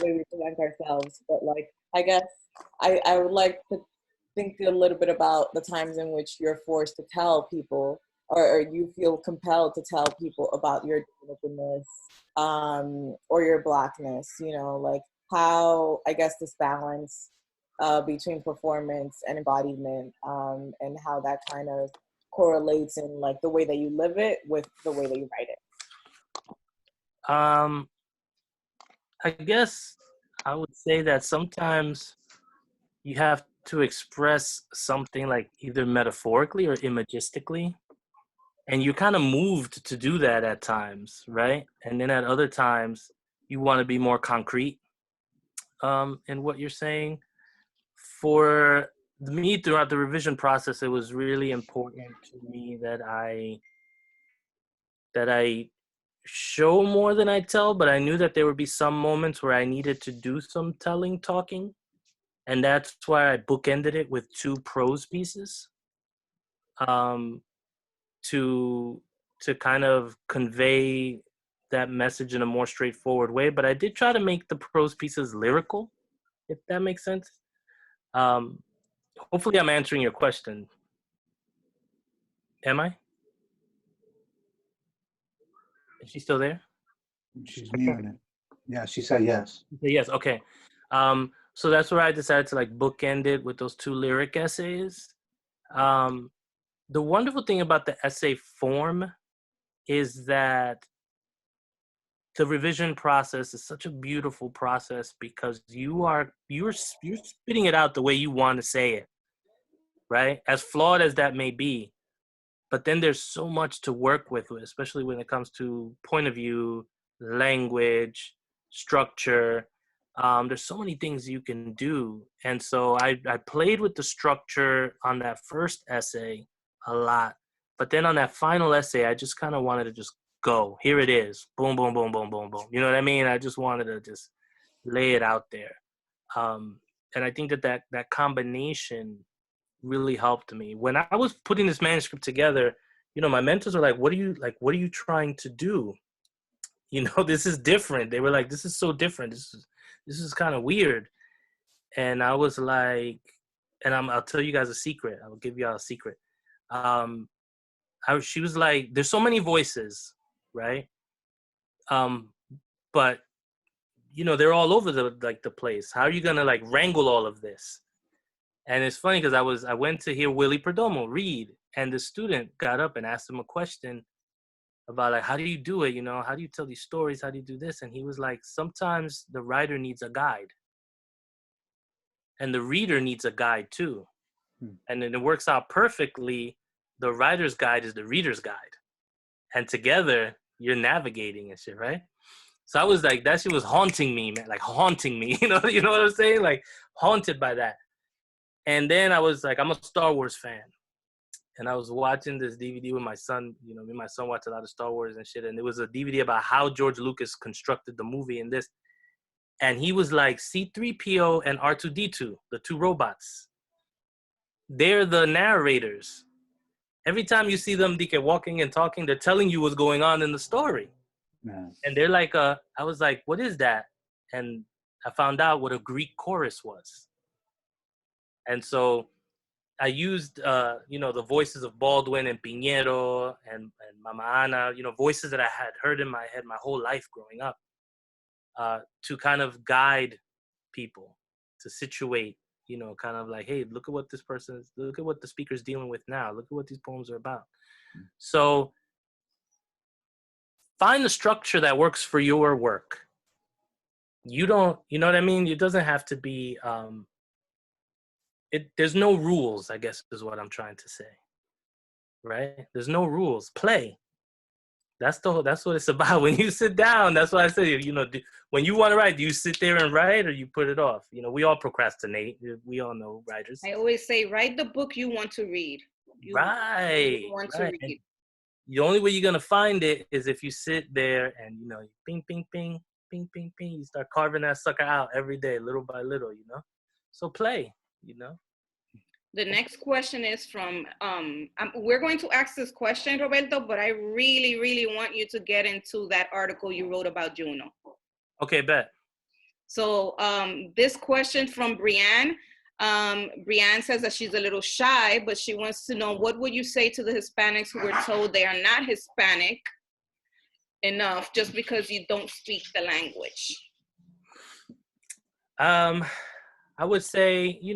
way we present ourselves. But like, I guess I would like to think a little bit about the times in which you're forced to tell people, or you feel compelled to tell people about your Dominicanness, or your Blackness. You know, like how I guess this balance between performance and embodiment, and how that kind of correlates in like the way that you live it with the way that you write it. I guess I would say that sometimes you have to express something like either metaphorically or imagistically, and you're kind of moved to do that at times, right? And then at other times you want to be more concrete in what you're saying. For me, throughout the revision process, it was really important to me that I show more than I tell, but I knew that there would be some moments where I needed to do some talking. And that's why I bookended it with 2 prose pieces, to kind of convey that message in a more straightforward way. But I did try to make the prose pieces lyrical, if that makes sense. Hopefully I'm answering your question. Am I? Is she still there? She's muted. Yeah, she said yes. Yes, okay. So that's where I decided to like bookend it with those 2 lyric essays. The wonderful thing about the essay form is that the revision process is such a beautiful process because you're spitting it out the way you want to say it, right? As flawed as that may be, but then there's so much to work with, especially when it comes to point of view, language, structure. There's so many things you can do. And so I played with the structure on that first essay a lot. But then on that final essay, I just kind of wanted to just go. Here it is. Boom, boom, boom, boom, boom, boom. You know what I mean? I just wanted to just lay it out there. And I think that combination really helped me. When I was putting this manuscript together, you know, my mentors were like, what are you trying to do? You know, this is different. They were like, this is so different. This is kind of weird. And I was like, and I'll tell you guys a secret. I will give y'all a secret. She was like, there's so many voices, right? But you know, they're all over the place. How are you gonna like wrangle all of this? And it's funny because I went to hear Willie Perdomo read, and the student got up and asked him a question about like, how do you do it? You know, how do you tell these stories? How do you do this? And he was like, sometimes the writer needs a guide, and the reader needs a guide too. And then it works out perfectly. The writer's guide is the reader's guide, and together you're navigating and shit, right? So I was like, that shit was haunting me, man, like haunting me. You know what I'm saying? Like haunted by that. And then I was like, I'm a Star Wars fan. And I was watching this DVD with my son. You know, me and my son watch a lot of Star Wars and shit. And it was a DVD about how George Lucas constructed the movie and this. And he was like, C-3PO and R2-D2, the two robots, they're the narrators. Every time you see them walking and talking, they're telling you what's going on in the story. Yeah. And they're like, I was like, what is that? And I found out what a Greek chorus was. And so I used, the voices of Baldwin and Piñero and Mama Ana, voices that I had heard in my head my whole life growing up, to kind of guide people, to situate, kind of like, hey, look at what the speaker's dealing with now. Look at what these poems are about. So find the structure that works for your work. You know what I mean? It doesn't have to be, there's no rules, I guess is what I'm trying to say, right? There's no rules. Play. That's what it's about. When you sit down, that's what I say, when you want to write, do you sit there and write or you put it off? We all procrastinate. We all know writers. I always say, write the book you want to read. You want to read. The only way you're going to find it is if you sit there and, ping, ping, ping, ping, ping, ping. You start carving that sucker out every day, little by little, So play, The next question is from, we're going to ask this question, Roberto, but I really, really want you to get into that article you wrote about Juno. Okay, bet. So this question from Brianne. Brianne says that she's a little shy, but she wants to know, what would you say to the Hispanics who were told they are not Hispanic enough just because you don't speak the language? I would say, you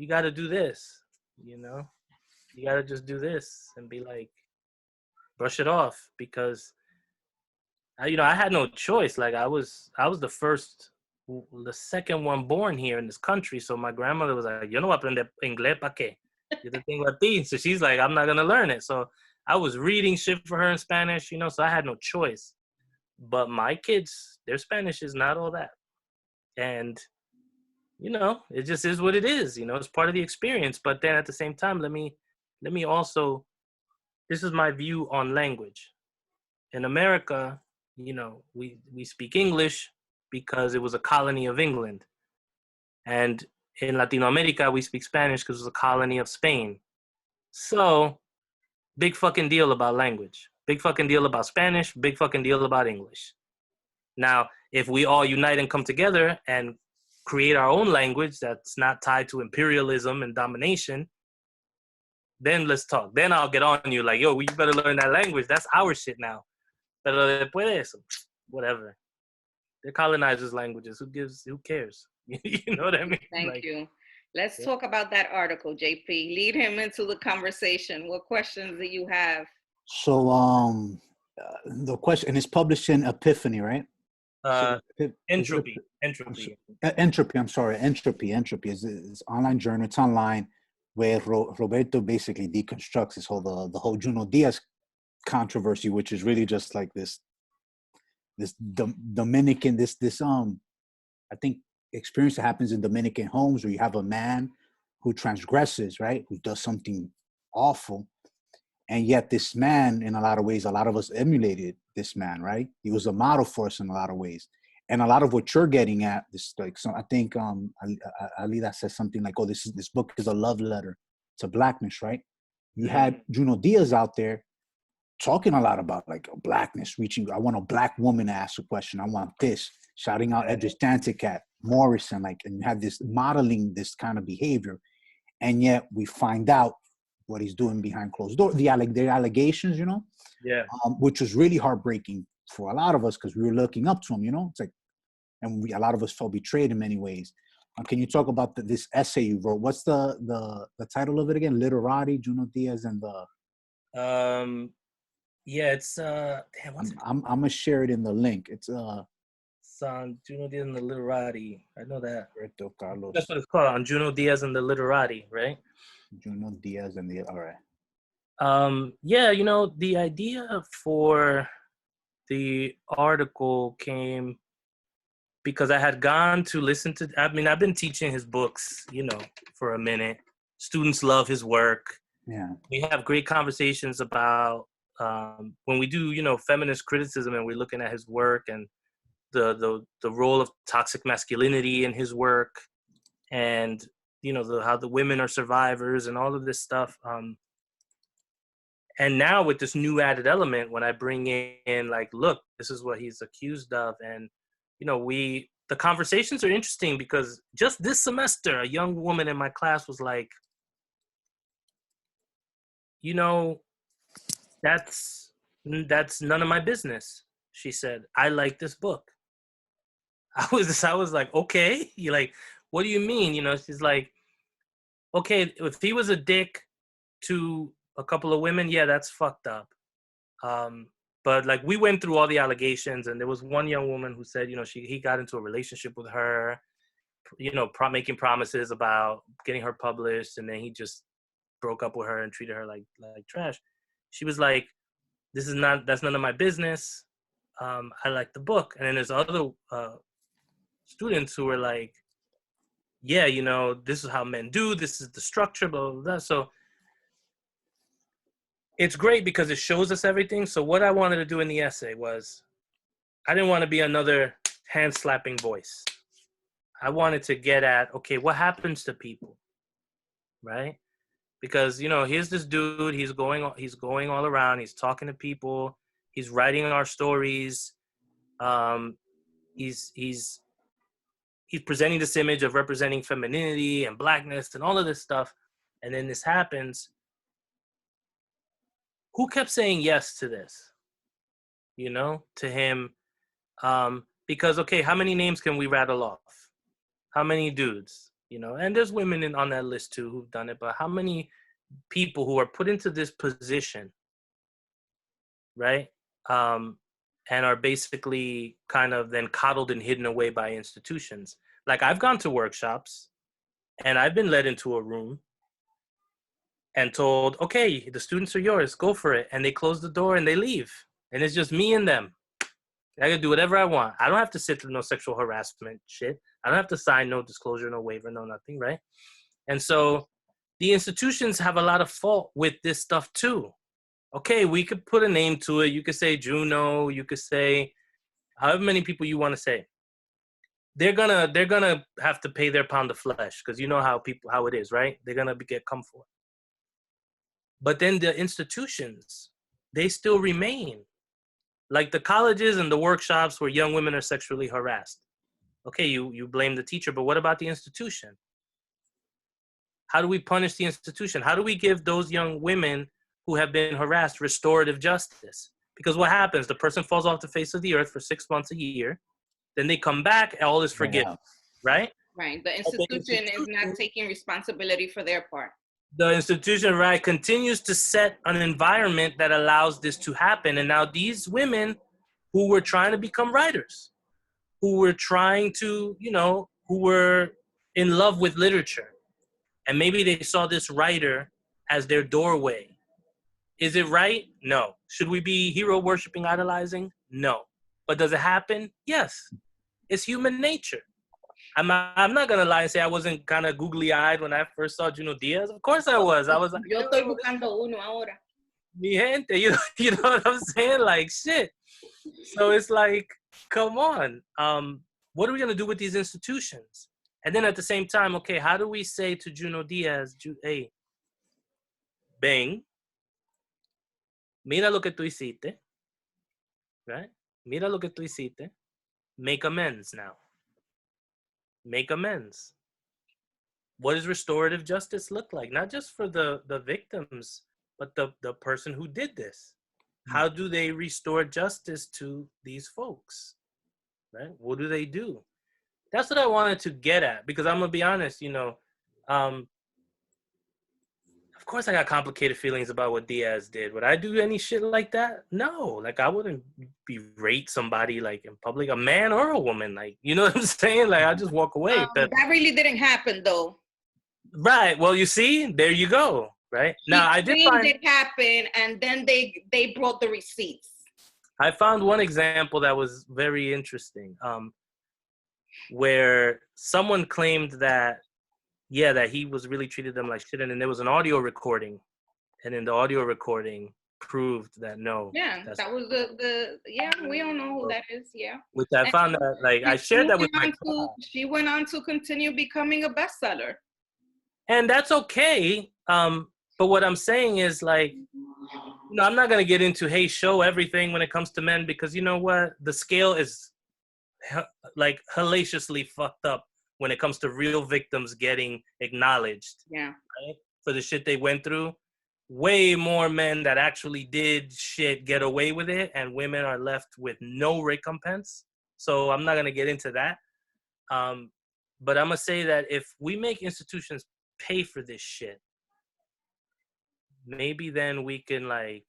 got to do this, you got to just do this and be like, brush it off, because I had no choice. Like I was the second one born here in this country. So my grandmother was like, yo no voy a aprender inglés pa' qué? Yo te tengo a ti. So she's like, I'm not going to learn it. So I was reading shit for her in Spanish, so I had no choice. But my kids, their Spanish is not all that. And, it just is what it is. It's part of the experience. But then at the same time, let me also, this is my view on language. In America, we speak English because it was a colony of England. And in Latino America, we speak Spanish because it was a colony of Spain. So, big fucking deal about language. Big fucking deal about Spanish. Big fucking deal about English. Now, if we all unite and come together and create our own language that's not tied to imperialism and domination, then let's talk. Then I'll get on you like, yo, you better learn that language. That's our shit now. Pero después de eso, whatever. They're colonizers' languages. Who cares? You know what I mean? Thank you. Let's talk about that article, JP. Lead him into the conversation. What questions do you have? So, the question, and it's published in Epiphany, right? Entropy. Entropy. I'm sorry. Entropy is online journal. It's online, where Roberto basically deconstructs the whole Juno Diaz controversy, which is really just like this Dominican, I think experience that happens in Dominican homes where you have a man who transgresses, right? Who does something awful. And yet this man, in a lot of ways, a lot of us emulated this man, right? He was a model for us in a lot of ways. And a lot of what you're getting at, I think Alida says something like, this book is a love letter to blackness, right? You had Juno Diaz out there talking a lot about like blackness, I want a black woman to ask a question. I want this, shouting out Edris Danticat, Morrison, and you have this modeling this kind of behavior. And yet we find out what he's doing behind closed doors, the allegations, Yeah. Which was really heartbreaking for a lot of us because we were looking up to him, It's like, and a lot of us felt betrayed in many ways. Can you talk about this essay you wrote? What's the title of it again? Literati, Juno Diaz and the... Yeah, it's I'm gonna share it in the link. It's on Juno Diaz and the Literati. I know that. Roberto Carlos. That's what it's called, on Juno Diaz and the Literati, right? Juno Diaz and the all right. Yeah, the idea for the article came because I had gone to listen to, I mean, I've been teaching his books, you know, for a minute. Students love his work. Yeah. We have great conversations about when we do, you know, feminist criticism, and we're looking at his work and the role of toxic masculinity in his work, and you know how the women are survivors and all of this stuff. And now with this new added element, when I bring in like, look, this is what he's accused of, and you know, the conversations are interesting because just this semester, a young woman in my class was like, you know, that's none of my business. She said, I like this book. I was like, okay. You like, what do you mean? You know, she's like, okay, if he was a dick to a couple of women, yeah, that's fucked up. But like, we went through all the allegations, and there was one young woman who said, you know, he got into a relationship with her, you know, making promises about getting her published, and then he just broke up with her and treated her like trash. She was like, that's none of my business. I like the book. And then there's other students who were like, yeah, you know, this is how men do, this is the structure, blah, blah, blah. So it's great because it shows us everything. So what I wanted to do in the essay was, I didn't want to be another hand-slapping voice. I wanted to get at, okay, what happens to people, right? Because, you know, here's this dude, he's going all around, he's talking to people, he's writing our stories, he's presenting this image of representing femininity and blackness and all of this stuff, and then this happens. Who kept saying yes to this? You know, to him? Because, okay, how many names can we rattle off? How many dudes? You know, and there's women on that list too who've done it, but how many people who are put into this position, right? And are basically kind of then coddled and hidden away by institutions. Like, I've gone to workshops and I've been led into a room and told, okay, the students are yours, go for it. And they close the door and they leave. And it's just me and them. I can do whatever I want. I don't have to sit through no sexual harassment shit. I don't have to sign no disclosure, no waiver, no nothing, right? And so the institutions have a lot of fault with this stuff too. Okay, we could put a name to it. You could say Juno. You could say however many people you want to say. They're gonna have to pay their pound of flesh because you know how it is, right? They're gonna get come for it. But then the institutions, they still remain. Like the colleges and the workshops where young women are sexually harassed. Okay, you blame the teacher, but what about the institution? How do we punish the institution? How do we give those young women who have been harassed restorative justice? Because what happens? The person falls off the face of the earth for 6 months, a year. Then they come back, all is forgiven, right? Right. The institution is not taking responsibility for their part. The institution, right, continues to set an environment that allows this to happen. And now these women who were trying to become writers, who were trying to, you know, who were in love with literature, and maybe they saw this writer as their doorway. Is it right? No. Should we be hero worshiping, idolizing? No. But does it happen? Yes. It's human nature. I'm not gonna lie and say I wasn't kind of googly-eyed when I first saw Juno Diaz. Of course I was. I was like, yo estoy buscando uno ahora. Mi gente, you know what I'm saying? Like, shit. So it's like, come on. What are we gonna do with these institutions? And then at the same time, okay, how do we say to Juno Diaz, hey, ven, mira lo que tú hiciste, right? Mira lo que tú hiciste. Make amends now. Make amends. What does restorative justice look like? Not just for the victims, but the person who did this. How do they restore justice to these folks? Right? What do they do? That's what I wanted to get at, because I'm gonna be honest, you know, of course I got complicated feelings about what Diaz did. Would I do any shit like that? No. Like, I wouldn't berate somebody like in public, a man or a woman. Like, you know what I'm saying? Like, I just walk away. That really didn't happen though. Right. Well, you see, there you go. Right. Now I did find it happen, and then they brought the receipts. I found one example that was very interesting, where someone claimed that, yeah, that he was really treated them like shit, and then there was an audio recording, and in the audio recording proved that no. Yeah, that was the yeah, we all know who that is, yeah. Which I And found that, like, I shared that with my class. she went on to continue becoming a bestseller. And that's okay. But what I'm saying is, like, you know, I'm not going to get into, hey, show everything when it comes to men, because you know what? The scale is like hellaciously fucked up when it comes to real victims getting acknowledged. Yeah. Right? For the shit they went through. Way more men that actually did shit get away with it, and women are left with no recompense. So I'm not going to get into that. But I'm going to say that if we make institutions pay for this shit, maybe then we can, like,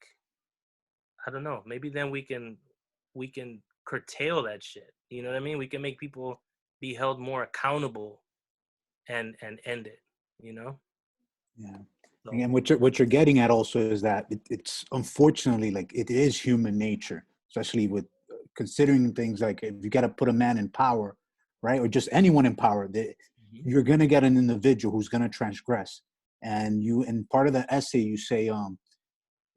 I don't know, maybe then we can curtail that shit. You know what I mean? We can make people be held more accountable and end it, you know? Yeah. So, And what you're getting at also is that it's unfortunately, like, it is human nature, especially with considering things like if you got to put a man in power, right, or just anyone in power, you're gonna get an individual who's gonna transgress. And in part of the essay you say,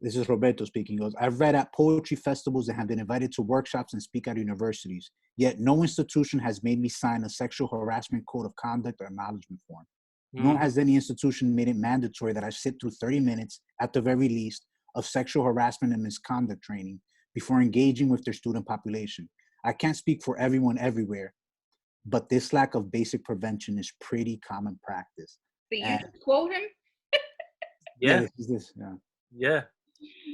this is Roberto speaking, goes, I've read at poetry festivals and have been invited to workshops and speak at universities, yet no institution has made me sign a sexual harassment code of conduct or acknowledgement form. Nor has any institution made it mandatory that I sit through 30 minutes, at the very least, of sexual harassment and misconduct training before engaging with their student population. I can't speak for everyone everywhere, but this lack of basic prevention is pretty common practice. Did you quote him? yeah. Yeah.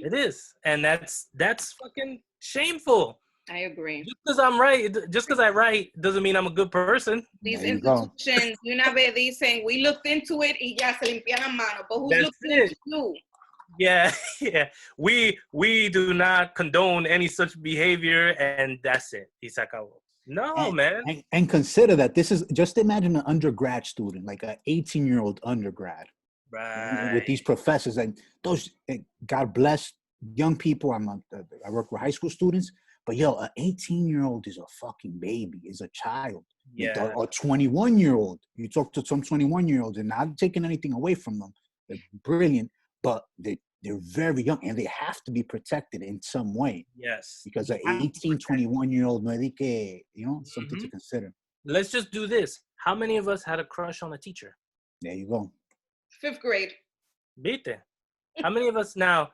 It is. And that's fucking shameful. I agree. Just because I write doesn't mean I'm a good person. These institutions, una vez dicen, we looked into it y ya se limpian las manos. But who's looking into you? Yeah, yeah. We do not condone any such behavior, and that's it. No, man. And consider that this is, just imagine an undergrad student, like an 18-year-old undergrad. Right. With these professors, and those, God bless young people. I work with high school students, but yo, an 18-year-old is a fucking baby, is a child. Yeah. Or 21-year-old. You talk to some 21-year-olds, and not taking anything away from them. They're brilliant, but they're very young, and they have to be protected in some way. Yes. Because an 18, 21-year-old, something to consider. Let's just do this. How many of us had a crush on a teacher? There you go. 5th grade. Vite. How many of us now?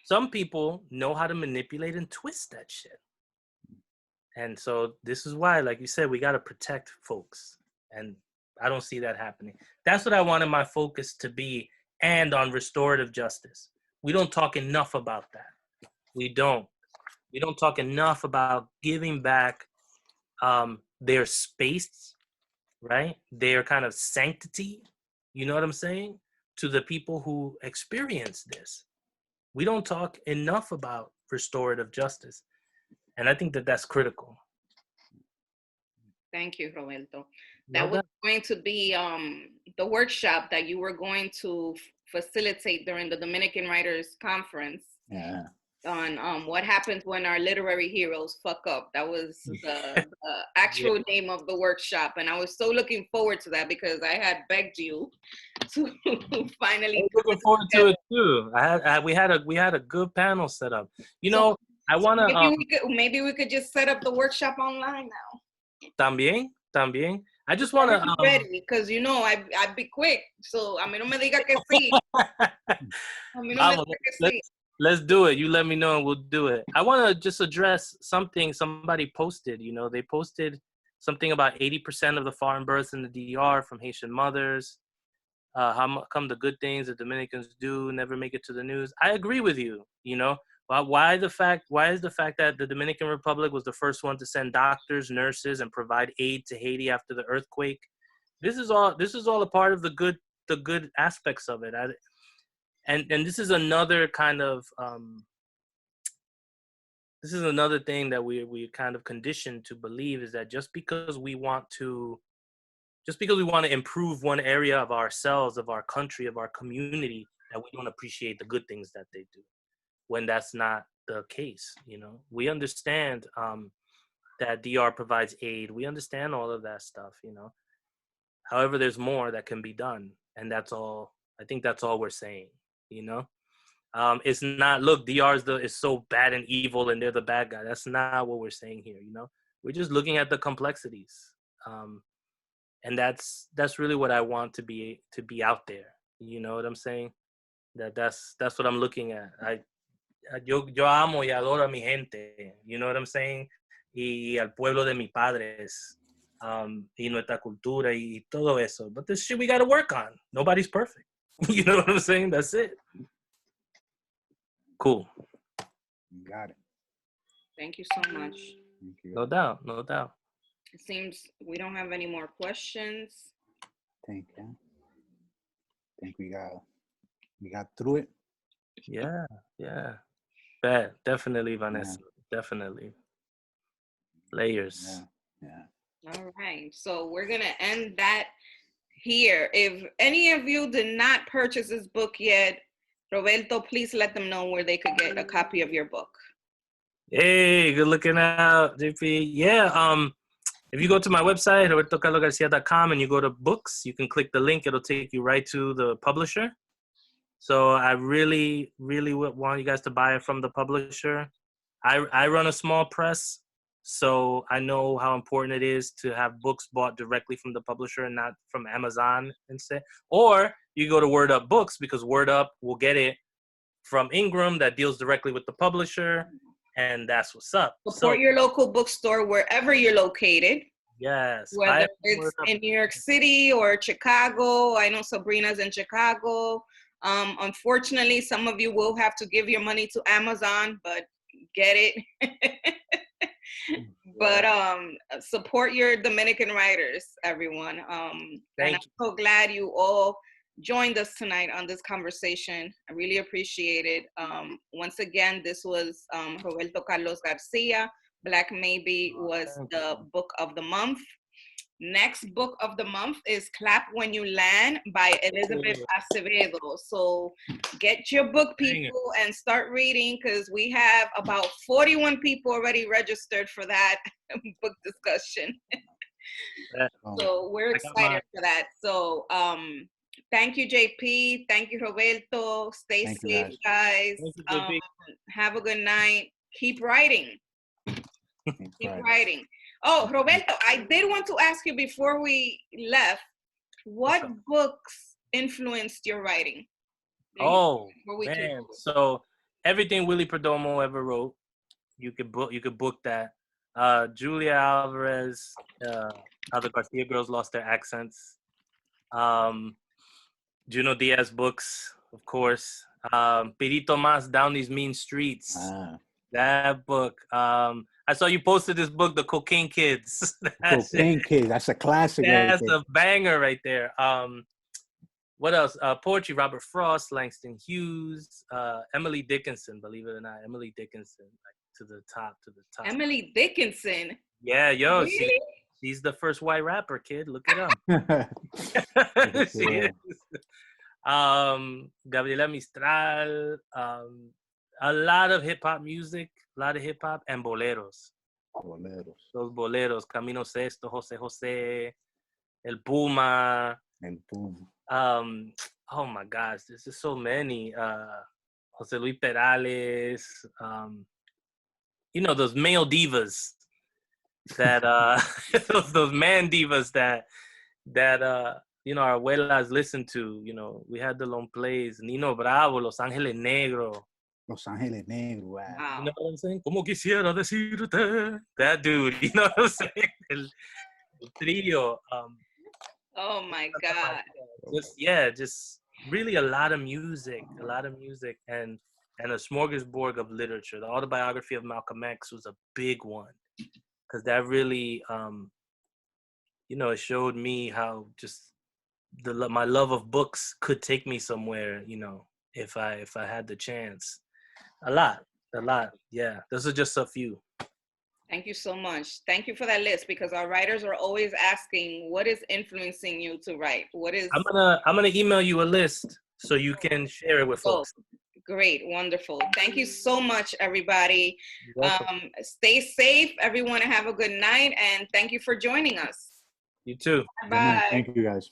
Some people know how to manipulate and twist that shit. And so this is why, like you said, we got to protect folks. And I don't see that happening. That's what I wanted my focus to be, and on restorative justice. We don't talk enough about that. We don't talk enough about giving back their space, right? Their kind of sanctity, you know what I'm saying? To the people who experience this. We don't talk enough about restorative justice. And I think that that's critical. Thank you, Roberto. That was going to be the workshop that you were going to facilitate during the Dominican Writers Conference. Yeah. On what happens when our literary heroes fuck up. That was the actual name of the workshop, and I was so looking forward to that because I had begged you to finally. I was looking forward to it too. We had a good panel set up. You know, I want to. Maybe we could just set up the workshop online now. También. I just want to. Ready, because you know I'd be quick. So a mí no me diga que sí. A mí no me diga que sí. Let's do it. You let me know and we'll do it. I want to just address something somebody posted. You know, they posted something about 80% of the foreign births in the DDR from Haitian mothers. How come the good things the Dominicans do never make it to the news? I agree with you. You know, why is the fact that the Dominican Republic was the first one to send doctors, nurses, and provide aid to Haiti after the earthquake? This is all a part of the good aspects of it. And this is another kind of this is another thing that we kind of conditioned to believe, is that just because we want to improve one area of ourselves, of our country, of our community, that we don't appreciate the good things that they do, when that's not the case. You know, we understand that DR provides aid. We understand all of that stuff. You know, however, there's more that can be done, and that's all. I think that's all we're saying. You know, it's not, look, DR is so bad and evil, and they're the bad guy. That's not what we're saying here. You know, we're just looking at the complexities, and that's really what I want to be out there. You know what I'm saying? That's what I'm looking at. Yo amo y adoro a mi gente. You know what I'm saying? Y al pueblo de mis padres. Y nuestra cultura y todo eso. But this shit we got to work on. Nobody's perfect. You know what I'm saying? That's it. Cool. You got it. Thank you so much. Thank you. No doubt. No doubt. It seems we don't have any more questions. Thank you. I think we got through it. Yeah. Yeah. Bad. Definitely, Vanessa. Yeah. Definitely. Layers. Yeah. All right. So we're going to end that here. If any of you did not purchase this book yet, Roberto, please let them know where they could get a copy of your book. Hey, good looking out, JP. Yeah, if you go to my website, robertocarlosgarcia.com, and you go to books, you can click the link. It'll take you right to the publisher. So I really, really want you guys to buy it from the publisher. I run a small press, so I know how important it is to have books bought directly from the publisher and not from Amazon instead. Or you go to Word Up Books, because Word Up will get it from Ingram that deals directly with the publisher, and that's what's up. Support your local bookstore wherever you're located. Yes. Whether it's in New York City or Chicago. I know Sabrina's in Chicago. Unfortunately, some of you will have to give your money to Amazon, but get it. But support your Dominican writers, everyone. And I'm so glad you all joined us tonight on this conversation. I really appreciate it. Once again, this was Roberto Carlos Garcia. Black Maybe was the book of the month. Next book of the month is Clap When You Land by Elizabeth Acevedo. So get your book, people, and start reading, because we have about 41 people already registered for that book discussion. So we're excited for that. So thank you, JP. Thank you, Roberto. Stay safe, guys. Have a good night. Keep writing. Keep writing. Oh, Roberto, I did want to ask you before we left, what books influenced your writing? Oh, man. So everything Willie Perdomo ever wrote, you could book that. Julia Alvarez, How the Garcia Girls Lost Their Accents. Juno Diaz books, of course. Perito Mas, Down These Mean Streets. That book. I saw you posted this book, The Cocaine Kids. Cocaine Kids. That's a classic. That's a banger right there. What else? Poetry, Robert Frost, Langston Hughes, Emily Dickinson, believe it or not. Emily Dickinson, like to the top. Emily Dickinson? Yeah, yo. Really? She's the first white rapper, kid. Look it up. She is. Gabriela Mistral, a lot of hip-hop music, and boleros. Those boleros, Camino Sesto, Jose Jose, El Puma. Oh my gosh, there's just so many. Jose Luis Perales, those male divas that those man divas that our abuelas listened to. We had the long plays, Nino Bravo, Los Ángeles Negro. Los Ángeles Negro, wow. You know what I'm saying? Como quisiera decirte. That dude, you know what I'm saying? El trio. Oh my God. Just really a lot of music, and a smorgasbord of literature. The autobiography of Malcolm X was a big one, because that really, it showed me how just my love of books could take me somewhere, if I had the chance. A lot. Yeah, those are just a few. Thank you so much. Thank you for that list, because our writers are always asking, what is influencing you to write? What is? I'm gonna email you a list so you can share it with folks. Great, wonderful. Thank you so much, everybody. You're welcome. Stay safe, everyone, and have a good night. And thank you for joining us. You too. Bye. Thank you, guys.